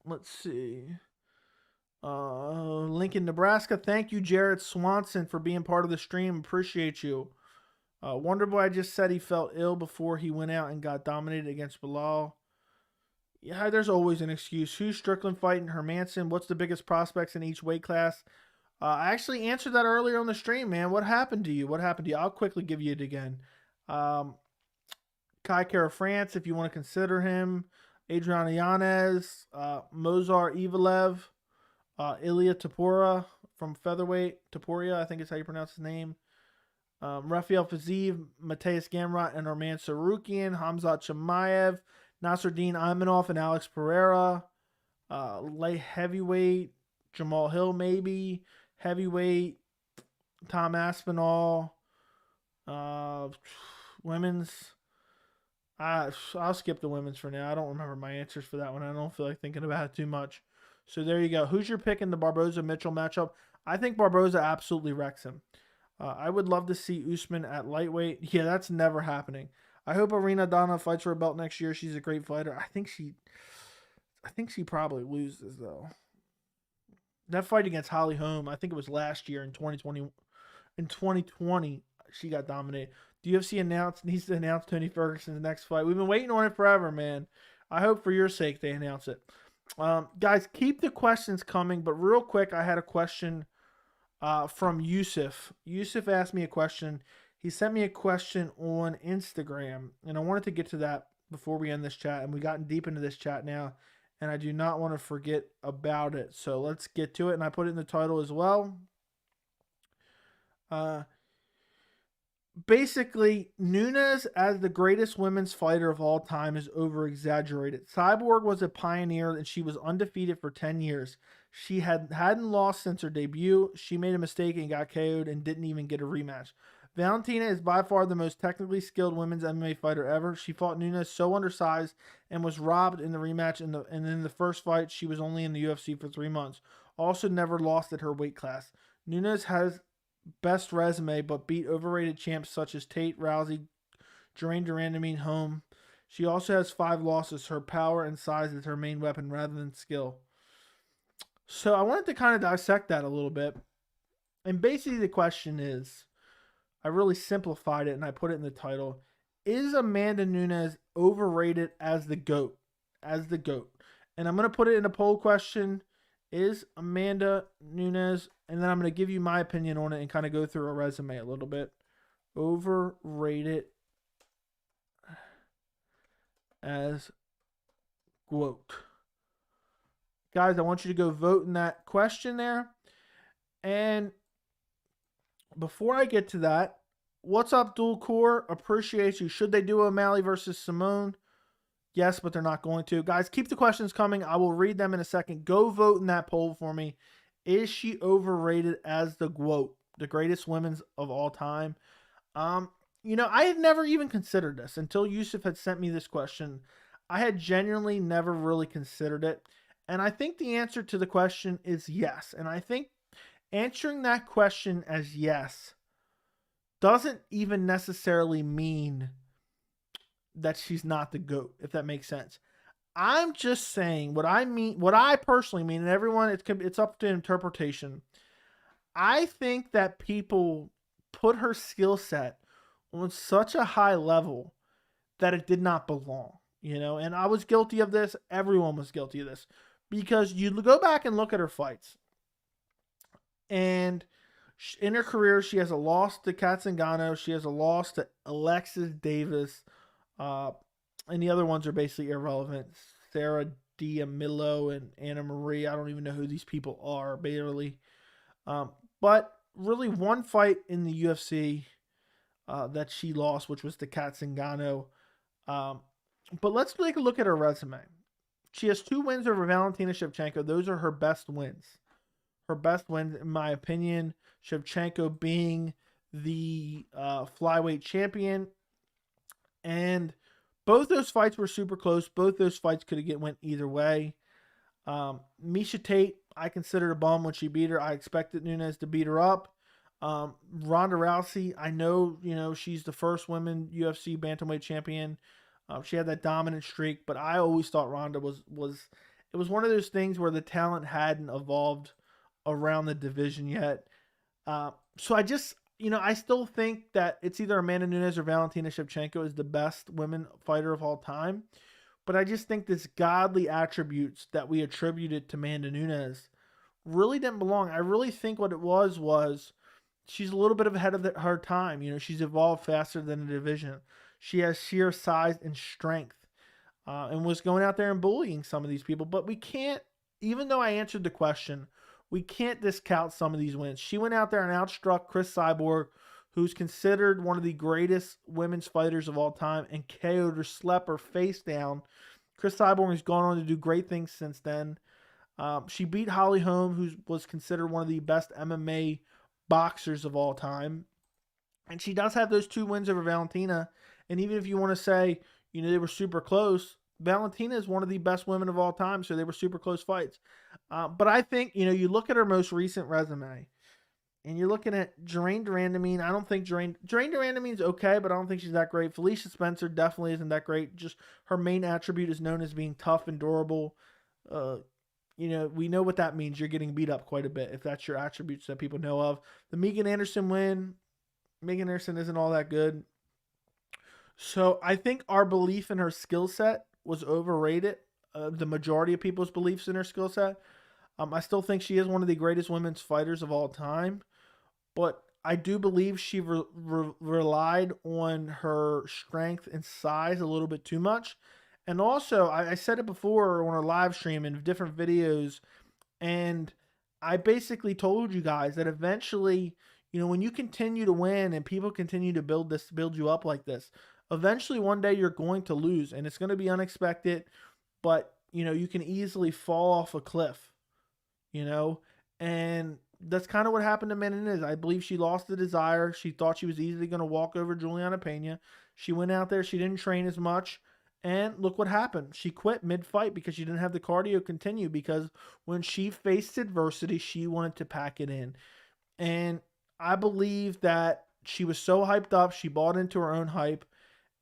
Let's see. Lincoln, Nebraska. Thank you, Jarrett Swanson, for being part of the stream. Appreciate you. Wonderboy just said he felt ill before he went out and got dominated against Bilal. Yeah, there's always an excuse. Who's Strickland fighting? Hermanson? What's the biggest prospects in each weight class? I actually answered that earlier on the stream, man. What happened to you? I'll quickly give you it again. Kai Kara France, if you want to consider him. Adriana Yanez. Mozar Ivalev. Ilya Tapora from featherweight. Taporia, I think is how you pronounce his name. Rafael Fazeev, Mateus Gamrot, and Arman Sarukian. Hamzat Chimaev. Nasruddin Imanov and Alex Pereira. Light heavyweight. Jamal Hill, maybe. Heavyweight, Tom Aspinall. Women's, I'll skip the women's for now. I don't remember my answers for that one. I don't feel like thinking about it too much. So there you go. Who's your pick in the Barboza-Mitchell matchup? I think Barboza absolutely wrecks him. I would love to see Usman at lightweight. Yeah, that's never happening. I hope Arena Donna fights for a belt next year. She's a great fighter. I think she probably loses though. That fight against Holly Holm, I think it was last year in 2020. In 2020, she got dominated. The UFC needs to announce Tony Ferguson's next fight. We've been waiting on it forever, man. I hope for your sake they announce it. Guys, keep the questions coming. But real quick, I had a question from Yusuf. Yusuf asked me a question. He sent me a question on Instagram, and I wanted to get to that before we end this chat. And we gotten deep into this chat now, and I do not want to forget about it. So let's get to it. And I put it in the title as well. Basically, Nunes as the greatest women's fighter of all time is over-exaggerated. Cyborg was a pioneer and she was undefeated for 10 years. She hadn't lost since her debut. She made a mistake and got KO'd and didn't even get a rematch. Valentina is by far the most technically skilled women's MMA fighter ever. She fought Nunes so undersized and was robbed in the rematch. And in the first fight, she was only in the UFC for 3 months. Also never lost at her weight class. Nunes has best resume, but beat overrated champs such as Tate, Rousey, Durandamine home. She also has 5 losses. Her power and size is her main weapon rather than skill. So I wanted to kind of dissect that a little bit. And basically the question is, I really simplified it and I put it in the title. Is Amanda Nunes overrated as the GOAT? As the GOAT. And I'm going to put it in a poll question. Is Amanda Nunes, and then I'm going to give you my opinion on it and kind of go through her resume a little bit. Overrated as GOAT. Guys, I want you to go vote in that question there. And before I get to that, what's up, Dual Core? Appreciate you. Should they do O'Malley versus Simone? Yes, but they're not going to. Guys, keep the questions coming. I will read them in a second. Go vote in that poll for me. Is she overrated as the GOAT, the greatest women's of all time? I had never even considered this until Yusuf had sent me this question. I had genuinely never really considered it. And I think the answer to the question is yes. And I think answering that question as yes doesn't even necessarily mean that she's not the GOAT, if that makes sense. I'm just saying what I personally mean, and everyone, it's up to interpretation. I think that people put her skill set on such a high level that it did not belong, and I was guilty of this. Everyone was guilty of this, because you go back and look at her fights, and in her career, she has a loss to Ngannou. She has a loss to Alexis Davis. And the other ones are basically irrelevant. Sarah D'Amelio and Anna Marie. I don't even know who these people are, barely. But really one fight in the UFC that she lost, which was to Ngannou. But let's take a look at her resume. She has 2 wins over Valentina Shevchenko. Those are her best wins. Her best wins, in my opinion. Shevchenko being the flyweight champion. And both those fights were super close. Both those fights could have went either way. Miesha Tate, I considered a bum when she beat her. I expected Nunes to beat her up. Ronda Rousey, I know, she's the first women UFC bantamweight champion. She had that dominant streak, but I always thought Ronda was it was one of those things where the talent hadn't evolved around the division yet. So I still think that it's either Amanda Nunes or Valentina Shevchenko is the best women fighter of all time. But I just think this godly attributes that we attributed to Amanda Nunes really didn't belong. I really think what it was she's a little bit ahead of her time. She's evolved faster than the division. She has sheer size and strength and was going out there and bullying some of these people. But we can't, even though I answered the question, we can't discount some of these wins. She went out there and outstruck Chris Cyborg, who's considered one of the greatest women's fighters of all time, and KO'd her, slept her face down. Chris Cyborg has gone on to do great things since then. She beat Holly Holm, who was considered one of the best MMA boxers of all time. And she does have those 2 wins over Valentina. And even if you want to say, they were super close, Valentina is one of the best women of all time, so they were super close fights. But I think, you look at her most recent resume, and you're looking at Durandamine. I don't think Durandamine's okay, but I don't think she's that great. Felicia Spencer definitely isn't that great. Just her main attribute is known as being tough and durable. We know what that means. You're getting beat up quite a bit if that's your attributes that people know of. The Megan Anderson win, Megan Anderson isn't all that good. So I think our belief in her skill set was overrated. The majority of people's beliefs in her skill set. I still think she is one of the greatest women's fighters of all time, but I do believe she relied on her strength and size a little bit too much. And also, I said it before on our live stream and different videos, and I basically told you guys that eventually, when you continue to win and people continue to build you up like this, eventually one day you're going to lose, and it's going to be unexpected, but you can easily fall off a cliff, you know, and that's kind of what happened to Amanda Nunes. I believe she lost the desire. She thought she was easily going to walk over Juliana Pena. She went out there. She didn't train as much. And look what happened. She quit mid-fight because she didn't have the cardio continue, because when she faced adversity, she wanted to pack it in. And I believe that she was so hyped up. She bought into her own hype.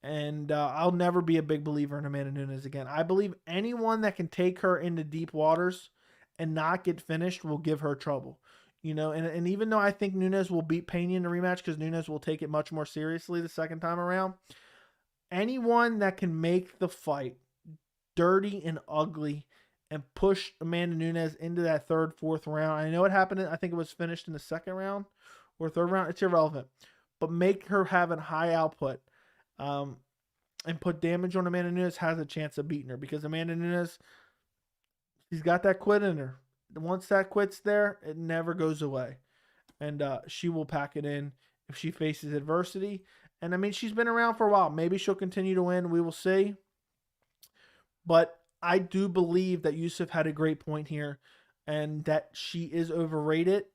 And I'll never be a big believer in Amanda Nunes again. I believe anyone that can take her into deep waters and not get finished will give her trouble. And even though I think Nunes will beat Pena in the rematch because Nunes will take it much more seriously the second time around, anyone that can make the fight dirty and ugly and push Amanda Nunes into that third, fourth round. I know it happened. I think it was finished in the second round or third round. It's irrelevant. But make her have a high output and put damage on Amanda Nunes, has a chance of beating her, because Amanda Nunes, she's got that quit in her. Once that quit's there, it never goes away. And she will pack it in if she faces adversity. And I mean, she's been around for a while. Maybe she'll continue to win. We will see. But I do believe that Yusuf had a great point here, and that she is overrated.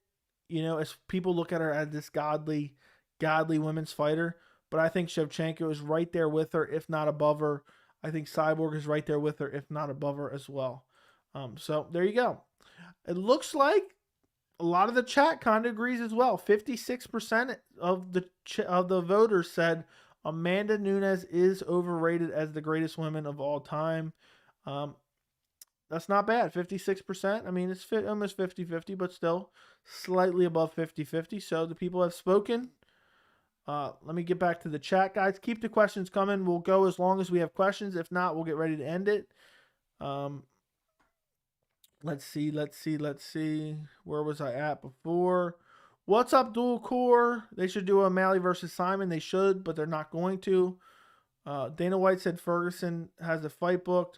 As people look at her as this godly women's fighter. But I think Shevchenko is right there with her, if not above her. I think Cyborg is right there with her, if not above her as well. So there you go. It looks like a lot of the chat kind of agrees as well. 56% of the voters said Amanda Nunes is overrated as the greatest woman of all time. That's not bad. 56%. I mean, it's almost 50-50, but still slightly above 50-50. So the people have spoken. Let me get back to the chat, guys. Keep the questions coming. We'll go as long as we have questions. If not, we'll get ready to end it. Let's see. Where was I at before? What's up, Dual Core? They should do a Malley versus Simon. They should, but they're not going to. Dana White said Ferguson has a fight booked.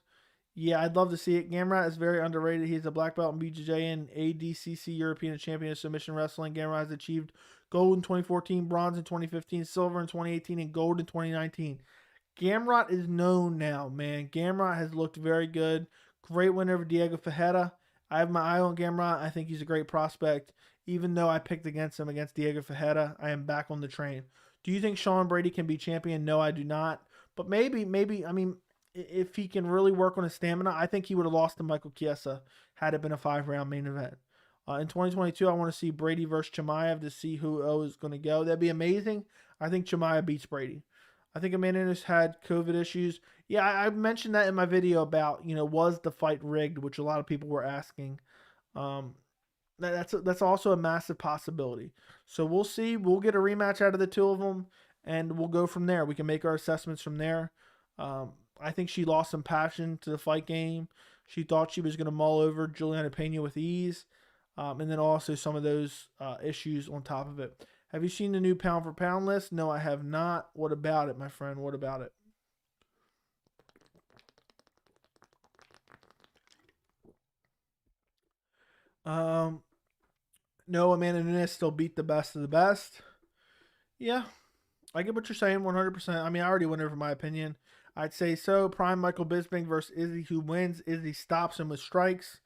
Yeah, I'd love to see it. Gamrot is very underrated. He's a black belt in BJJ and ADCC European Champion of Submission Wrestling. Gamrot has achieved gold in 2014, bronze in 2015, silver in 2018, and gold in 2019. Gamrot is known now, man. Gamrot has looked very good. Great win over Diego Ferreira. I have my eye on Gamrot. I think he's a great prospect. Even though I picked against him against Diego Ferreira, I am back on the train. Do you think Sean Brady can be champion? No, I do not. But maybe, I mean, if he can really work on his stamina, I think he would have lost to Michael Chiesa had it been a 5-round main event. In 2022, I want to see Brady versus Chimaev to see who is going to go. That'd be amazing. I think Chimaev beats Brady. I think Amanda Nunes had COVID issues. Yeah, I mentioned that in my video about, was the fight rigged, which a lot of people were asking. That's also a massive possibility. So we'll see. We'll get a rematch out of the two of them, and we'll go from there. We can make our assessments from there. I think she lost some passion to the fight game. She thought she was going to mull over Juliana Pena with ease. And then also some of those issues on top of it. Have you seen the new pound for pound list? No, I have not. What about it, my friend? What about it? No, Amanda Nunes still beat the best of the best. Yeah, I get what you're saying 100%. I mean, I already went over my opinion. I'd say so. Prime Michael Bisping versus Izzy. Who wins? Izzy stops him with strikes.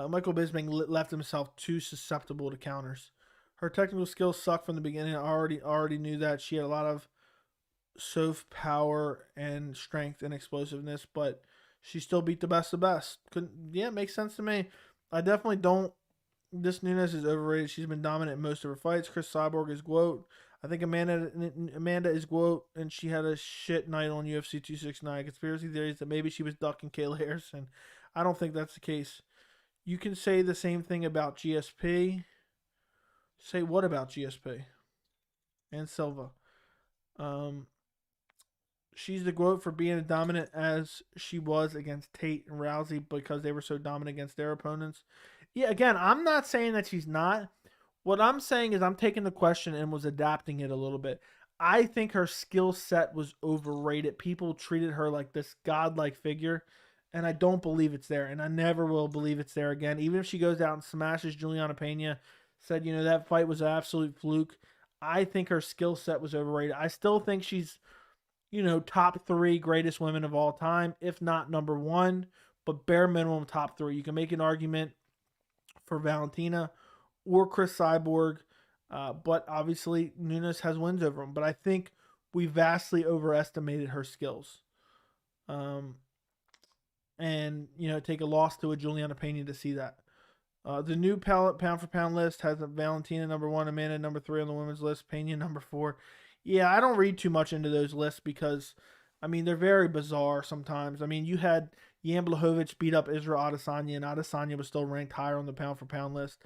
Michael Bisping left himself too susceptible to counters. Her technical skills suck from the beginning. I already knew that. She had a lot of soft power and strength and explosiveness, but she still beat the best of the best. Yeah, it makes sense to me. I definitely don't. This Nunes is overrated. She's been dominant in most of her fights. Chris Cyborg is GOAT. I think Amanda is GOAT, and she had a shit night on UFC 269. Conspiracy theories that maybe she was ducking Kayla Harrison. I don't think that's the case. You can say the same thing about GSP. Say what about GSP and Silva? she's the GOAT for being as dominant as she was against Tate and Rousey because they were so dominant against their opponents. Yeah, again, I'm not saying that she's not. What I'm saying is I'm taking the question and was adapting it a little bit. I think her skill set was overrated. People treated her like this godlike figure, and I don't believe it's there, and I never will believe it's there again. Even if she goes out and smashes Juliana Pena, said, that fight was an absolute fluke. I think her skill set was overrated. I still think she's, top three greatest women of all time, if not number one, but bare minimum top three. You can make an argument for Valentina or Chris Cyborg, but obviously Nunes has wins over him. But I think we vastly overestimated her skills. Um, and, take a loss to a Juliana Pena to see that. The new pound for pound list has Valentina number one, Amanda number three on the women's list, Pena number four. Yeah, I don't read too much into those lists because, they're very bizarre sometimes. You had Jan Blachowicz beat up Israel Adesanya, and Adesanya was still ranked higher on the pound for pound list.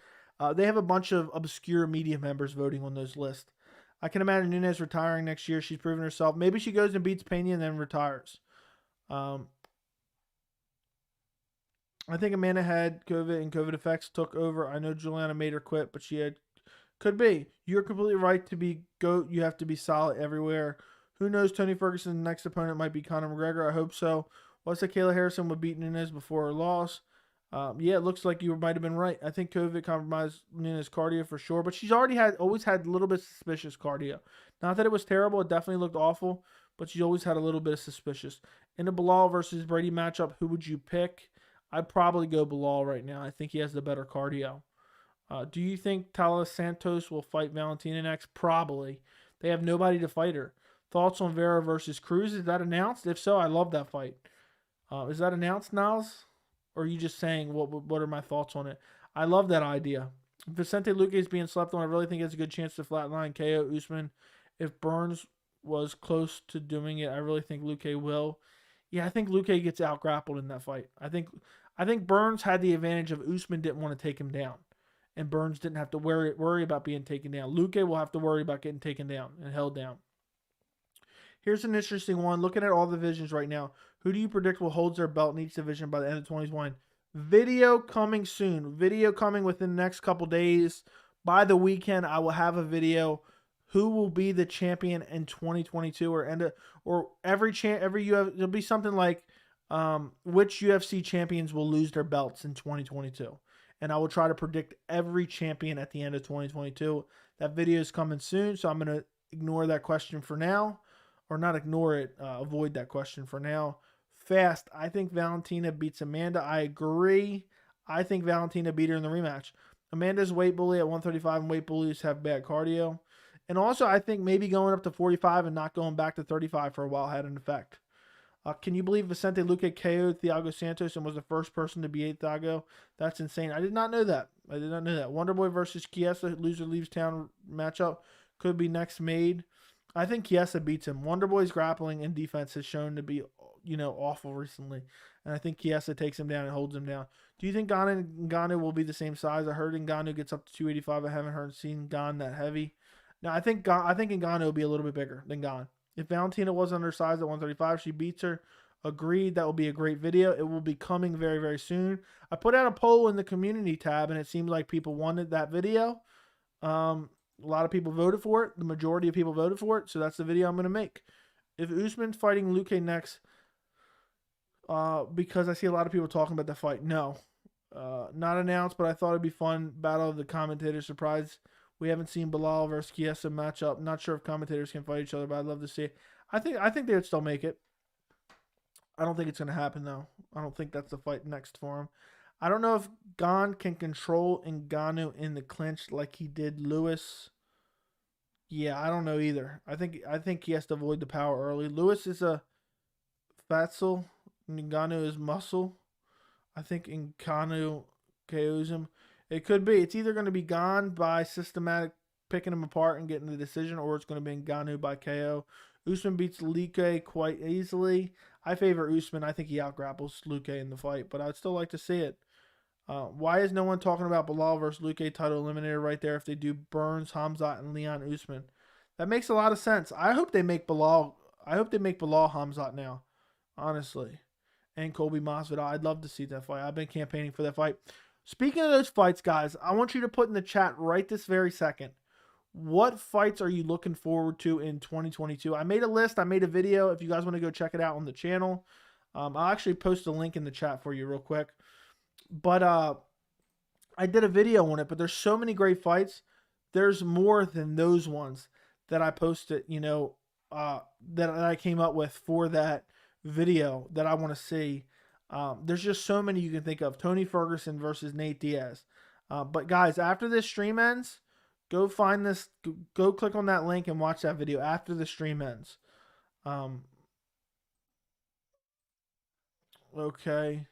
They have a bunch of obscure media members voting on those lists. I can imagine Nunes retiring next year. She's proven herself. Maybe she goes and beats Pena and then retires. I think Amanda had COVID and COVID effects took over. I know Juliana made her quit, but she had. Could be. You're completely right to be GOAT. You have to be solid everywhere. Who knows? Tony Ferguson's next opponent might be Conor McGregor. I hope so. Was that Kayla Harrison would beat Nunes before her loss? Yeah, it looks like you might have been right. I think COVID compromised Nunes' cardio for sure, but she's always had a little bit suspicious cardio. Not that it was terrible. It definitely looked awful, but she's always had a little bit of suspicious. In the Bilal versus Brady matchup, who would you pick? I'd probably go Bilal right now. I think he has the better cardio. Do you think Taila Santos will fight Valentina next? Probably. They have nobody to fight her. Thoughts on Vera versus Cruz? Is that announced? If so, I love that fight. Is that announced, Niles? Or are you just saying what are my thoughts on it? I love that idea. Vicente Luque is being slept on. I really think he has a good chance to flatline KO Usman. If Burns was close to doing it, I really think Luque will. Yeah, I think Luque gets out grappled in that fight. I think Burns had the advantage of Usman didn't want to take him down. And Burns didn't have to worry about being taken down. Luque will have to worry about getting taken down and held down. Here's an interesting one. Looking at all the divisions right now, who do you predict will hold their belt in each division by the end of 2021? Video coming soon. Video coming within the next couple days. By the weekend, I will have a video. Who will be the champion in 2022 or every UFC? It'll be something like which UFC champions will lose their belts in 2022. And I will try to predict every champion at the end of 2022. That video is coming soon, so I'm going to ignore that question for now. Or not ignore it, avoid that question for now. Fast, I think Valentina beats Amanda. I agree. I think Valentina beat her in the rematch. Amanda's weight bully at 135, and weight bullies have bad cardio. And also, I think maybe going up to 45 and not going back to 35 for a while had an effect. Can you believe Vicente Luque KO'd Thiago Santos and was the first person to beat Thiago? That's insane. I did not know that. Wonderboy versus Chiesa, loser leaves town matchup could be next made. I think Chiesa beats him. Wonderboy's grappling and defense has shown to be, awful recently. And I think Chiesa takes him down and holds him down. Do you think Gane and Ngannou will be the same size? I heard Ngannou gets up to 285. I haven't seen Gane that heavy. Now, I think Ngannou will be a little bit bigger than Gane. If Valentina was undersized at 135, she beats her. Agreed. That will be a great video. It will be coming very, very soon. I put out a poll in the community tab, and it seemed like people wanted that video. A lot of people voted for it. The majority of people voted for it, so that's the video I'm going to make. If Usman's fighting Luque next, because I see a lot of people talking about the fight, no. Not announced, but I thought it'd be fun. Battle of the commentators. Surprise. We haven't seen Bilal versus Chiesa matchup. Not sure if commentators can fight each other, but I'd love to see it. I think they would still make it. I don't think it's going to happen, though. I don't think that's the fight next for him. I don't know if Gane can control Ngannou in the clinch like he did Lewis. Yeah, I don't know either. I think he has to avoid the power early. Lewis is a fatzel. Ngannou is muscle. I think Ngannou KOs him. It could be. It's either going to be Gane by systematic picking him apart and getting the decision, or it's going to be Ngannou by KO. Usman beats Luque quite easily. I favor Usman. I think he outgrapples Luque in the fight, but I'd still like to see it. Why is no one talking about Bilal versus Luque title eliminator right there if they do Burns, Hamzat, and Leon Usman? That makes a lot of sense. I hope they make Bilal I hope they make Bilal Hamzat now, honestly. And Colby Masvidal. I'd love to see that fight. I've been campaigning for that fight. Speaking of those fights, guys, I want you to put in the chat right this very second. What fights are you looking forward to in 2022? I made a list. I made a video. If you guys want to go check it out on the channel, I'll actually post a link in the chat for you real quick. But I did a video on it, but there's so many great fights. There's more than those ones that I posted, that I came up with for that video that I want to see. There's just so many you can think of. Tony Ferguson versus Nate Diaz. But guys, after this stream ends, go find this, go click on that link and watch that video after the stream ends. Okay.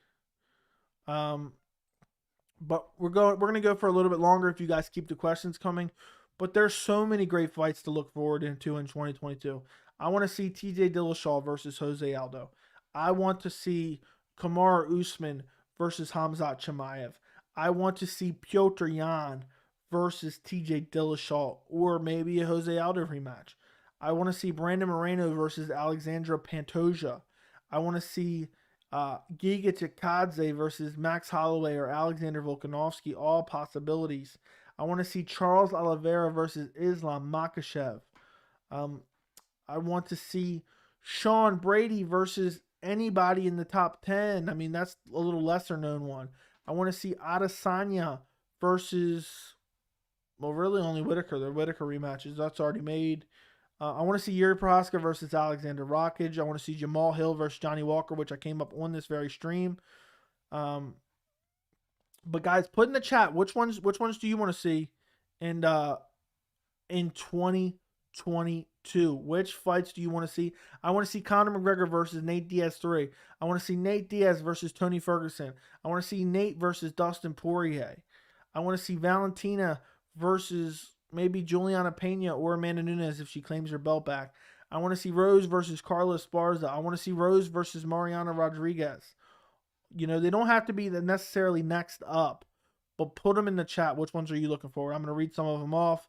But we're going to go for a little bit longer if you guys keep the questions coming. But there's so many great fights to look forward into in 2022. I want to see TJ Dillashaw versus Jose Aldo. I want to see Kamaru Usman versus Khamzat Chimaev. I want to see Petr Yan versus TJ Dillashaw, or maybe a Jose Aldo rematch. I want to see Brandon Moreno versus Alexandra Pantoja. I want to see Giga Chikadze versus Max Holloway or Alexander Volkanovski, all possibilities. I want to see Charles Oliveira versus Islam Makhachev. I want to see Sean Brady versus anybody in the top 10. I mean, that's a little lesser known one. I want to see Adesanya versus, well, really only Whitaker. The Whitaker rematches, that's already made. I want to see Yuri Prohaska versus Alexander Rakic. I want to see Jamal Hill versus Johnny Walker, which I came up on this very stream. But guys, put in the chat which ones do you want to see in 2022? Which fights do you want to see? I want to see Conor McGregor versus Nate Diaz 3. I want to see Nate Diaz versus Tony Ferguson. I want to see Nate versus Dustin Poirier. I want to see Valentina versus maybe Juliana Pena or Amanda Nunes if she claims her belt back. I want to see Rose versus Carla Esparza. I want to see Rose versus Mariana Rodriguez. They don't have to be necessarily next up, but put them in the chat. Which ones are you looking for? I'm going to read some of them off.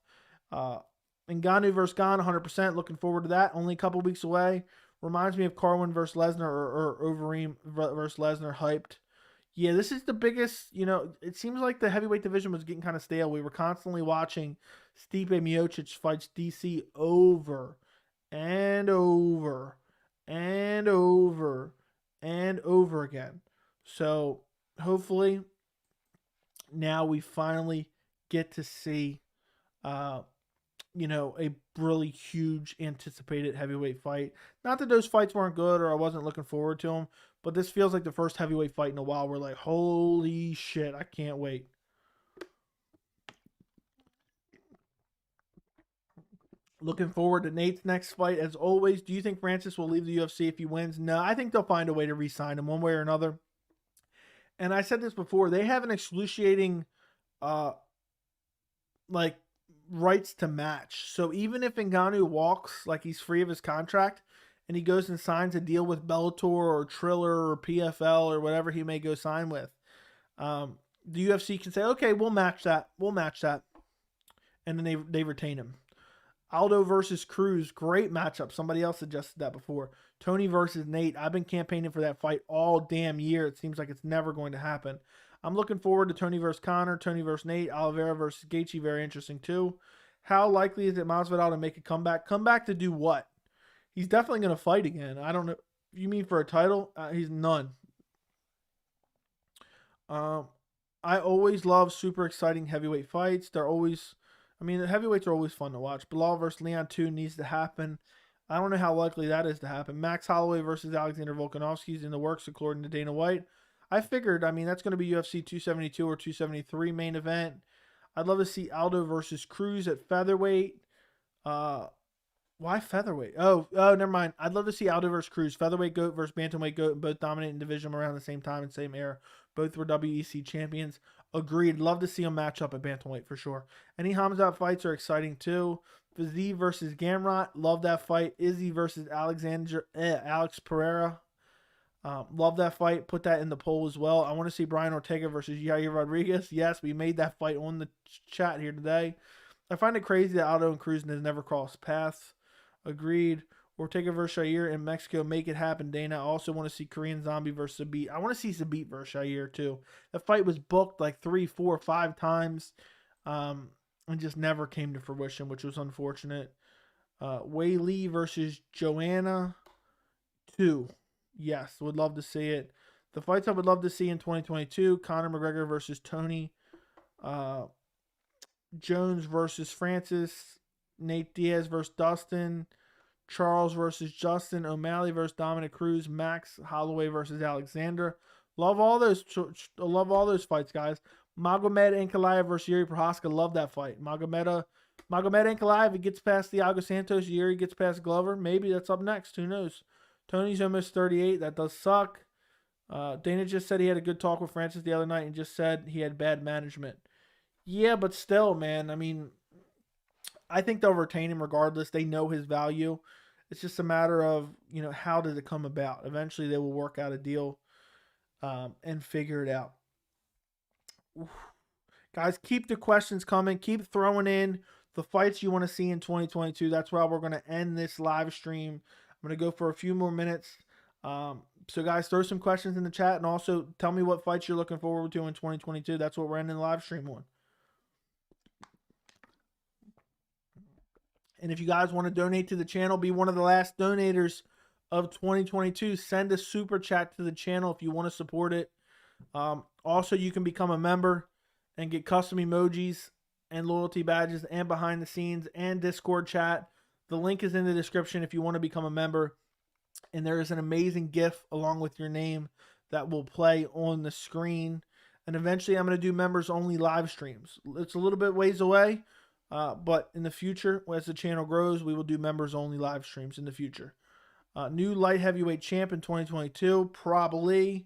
Ngannou versus Gane, 100%. Looking forward to that. Only a couple weeks away. Reminds me of Carwin versus Lesnar or Overeem versus Lesnar, hyped. Yeah, this is the biggest, it seems like the heavyweight division was getting kind of stale. We were constantly watching Stipe Miocic fights DC over and over and over and over again. So hopefully now we finally get to see, a really huge anticipated heavyweight fight. Not that those fights weren't good or I wasn't looking forward to them, but this feels like the first heavyweight fight in a while. We're like, holy shit, I can't wait. Looking forward to Nate's next fight. As always, do you think Francis will leave the UFC if he wins? No, I think they'll find a way to re-sign him one way or another. And I said this before, they have an excruciating, rights to match. So even if Ngannou walks, like he's free of his contract, and he goes and signs a deal with Bellator or Triller or PFL or whatever he may go sign with, the UFC can say, okay, we'll match that. And then they retain him. Aldo versus Cruz, great matchup. Somebody else suggested that before. Tony versus Nate. I've been campaigning for that fight all damn year. It seems like it's never going to happen. I'm looking forward to Tony versus Conor, Tony versus Nate, Oliveira versus Gaethje, very interesting too. How likely is it Masvidal to make a comeback? Comeback to do what? He's definitely going to fight again. I don't know. You mean for a title? He's none. I always love super exciting heavyweight fights. The heavyweights are always fun to watch. Bilal versus Leon 2 needs to happen. I don't know how likely that is to happen. Max Holloway versus Alexander Volkanovski is in the works, according to Dana White. I figured, that's going to be UFC 272 or 273 main event. I'd love to see Aldo versus Cruz at featherweight. Why featherweight? Oh, never mind. I'd love to see Aldo versus Cruz. Featherweight GOAT versus Bantamweight GOAT, and both dominating division around the same time and same era. Both were WEC champions. Agreed. Love to see them match up at Bantamweight for sure. Any Hamzat fights are exciting too. Fiziev versus Gamrot. Love that fight. Izzy versus Alex Pereira. Love that fight. Put that in the poll as well. I want to see Brian Ortega versus Yair Rodriguez. Yes, we made that fight on the chat here today. I find it crazy that Aldo and Cruz has never crossed paths. Agreed. Ortega versus Yair in Mexico. Make it happen, Dana. I also want to see Korean Zombie versus Sabit. I want to see Sabit versus Yair too. That fight was booked like 3, 4, 5 times, and just never came to fruition, which was unfortunate. Wei Lee versus Joanna 2. Yes, would love to see it. The fights I would love to see in 2022: Conor McGregor versus Tony, Jones versus Francis, Nate Diaz versus Dustin, Charles versus Justin, O'Malley versus Dominic Cruz, Max Holloway versus Alexander. Love all those fights, guys. Magomed Ankalaev versus Yuri Prohaska. Love that fight. Magomed Ankalaev, he gets past Thiago Santos. Yuri gets past Glover. Maybe that's up next. Who knows? Tony's almost 38. That does suck. Dana just said he had a good talk with Francis the other night and just said he had bad management. Yeah, but still, man. I mean, I think they'll retain him regardless. They know his value. It's just a matter of, how does it come about? Eventually, they will work out a deal and figure it out. Oof. Guys, keep the questions coming. Keep throwing in the fights you want to see in 2022. That's why we're going to end this live stream. I'm going to go for a few more minutes. So, guys, throw some questions in the chat and also tell me what fights you're looking forward to in 2022. That's what we're ending the live stream on. And if you guys want to donate to the channel, be one of the last donators of 2022, send a super chat to the channel if you want to support it. Also, you can become a member and get custom emojis and loyalty badges and behind the scenes and Discord chat. The link is in the description if you want to become a member. And there is an amazing GIF along with your name that will play on the screen. And eventually I'm going to do members only live streams. It's a little bit ways away. But in the future, as the channel grows, we will do members only live streams in the future. New light heavyweight champ in 2022, probably.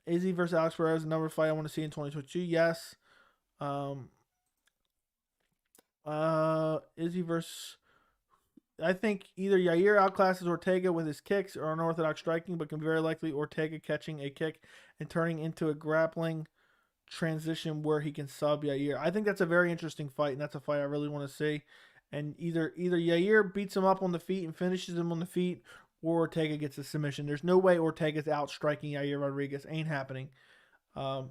Izzy versus Alex Perez, another fight I want to see in 2022. Yes. Izzy versus, I think either Yair outclasses Ortega with his kicks or unorthodox striking, but can be very likely Ortega catching a kick and turning into a grappling transition where he can sub Yair. I think that's a very interesting fight, and that's a fight I really want to see. And either Yair beats him up on the feet and finishes him on the feet, or Ortega gets a submission. There's no way Ortega's out striking Yair Rodriguez. Ain't happening. The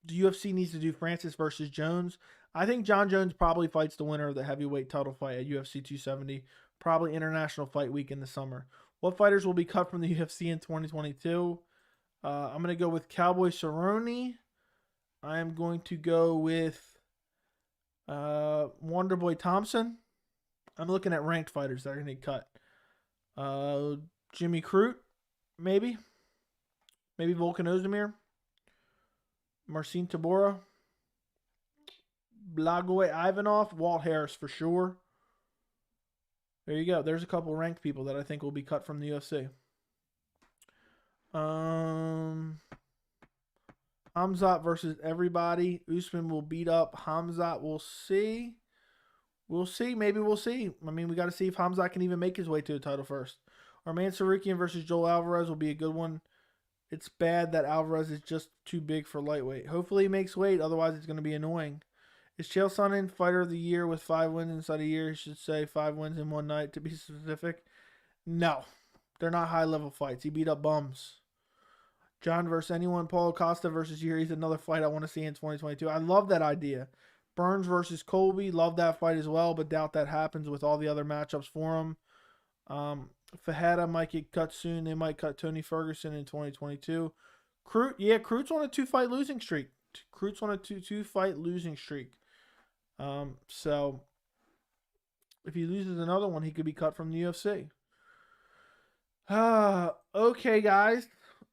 UFC needs to do Francis versus Jones. I think John Jones probably fights the winner of the heavyweight title fight at UFC 270. Probably International Fight Week in the summer. What fighters will be cut from the UFC in 2022? I'm going to go with Cowboy Cerrone. I am going to go with Wonderboy Thompson. I'm looking at ranked fighters that are going to get cut. Jimmy Crute, maybe. Maybe Volkan Ozdemir. Marcin Tybura. Blagoy Ivanov. Walt Harris for sure. There you go. There's a couple ranked people that I think will be cut from the UFC. Hamzat versus everybody. Usman will beat up Hamzat. We'll see. We'll see. Maybe we'll see. I mean, we got to see if Hamzat can even make his way to the title first. Arman Tsarukyan versus Joel Alvarez will be a good one. It's bad that Alvarez is just too big for lightweight. Hopefully he makes weight. Otherwise, it's going to be annoying. Is Chael Sonnen Fighter of the Year with 5 wins inside a year? You should say 5 wins in one night to be specific. No. They're not high-level fights. He beat up bums. John versus anyone. Paulo Costa versus Yuri is another fight I want to see in 2022. I love that idea. Burns versus Colby. Love that fight as well, but doubt that happens with all the other matchups for him. Fajeda might get cut soon. They might cut Tony Ferguson in 2022. Crute, yeah, Crute's on a 2-fight losing streak. Crute's on a two-fight losing streak. So if he loses another one, he could be cut from the UFC. Okay, guys.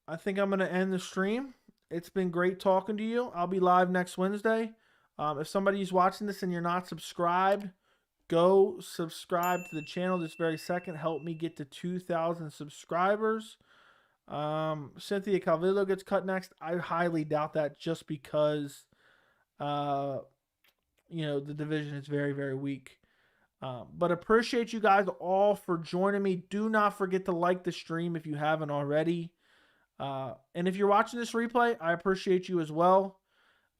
I think I'm going to end the stream. It's been great talking to you. I'll be live next Wednesday. If somebody's watching this and you're not subscribed, go subscribe to the channel this very second. Help me get to 2,000 subscribers. Cynthia Calvillo gets cut next. I highly doubt that just because, the division is very, very weak. But appreciate you guys all for joining me. Do not forget to like the stream if you haven't already. And if you're watching this replay, I appreciate you as well.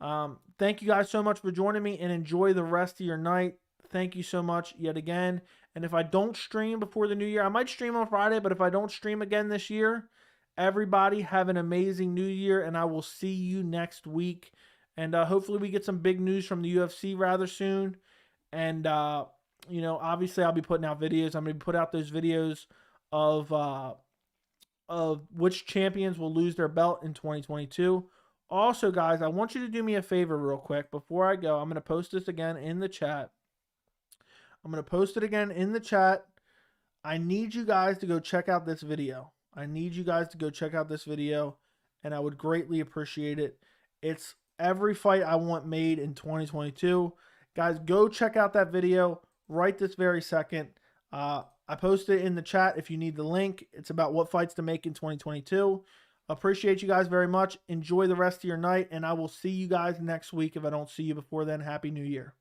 Thank you guys so much for joining me and enjoy the rest of your night. thank you so much yet again. And if I don't stream before the new year, I might stream on Friday, but if I don't stream again this year, everybody have an amazing new year, and I will see you next week. And hopefully we get some big news from the UFC rather soon. And, obviously I'll be putting out videos. I'm going to put out those videos of which champions will lose their belt in 2022. Also, guys, I want you to do me a favor real quick. Before I go, I'm going to post this again in the chat. I'm going to post it again in the chat. I need you guys to go check out this video. And I would greatly appreciate it. It's every fight I want made in 2022. Guys, go check out that video right this very second. I posted it in the chat if you need the link. It's about what fights to make in 2022. Appreciate you guys very much. Enjoy the rest of your night, and I will see you guys next week. If I don't see you before then, Happy New Year.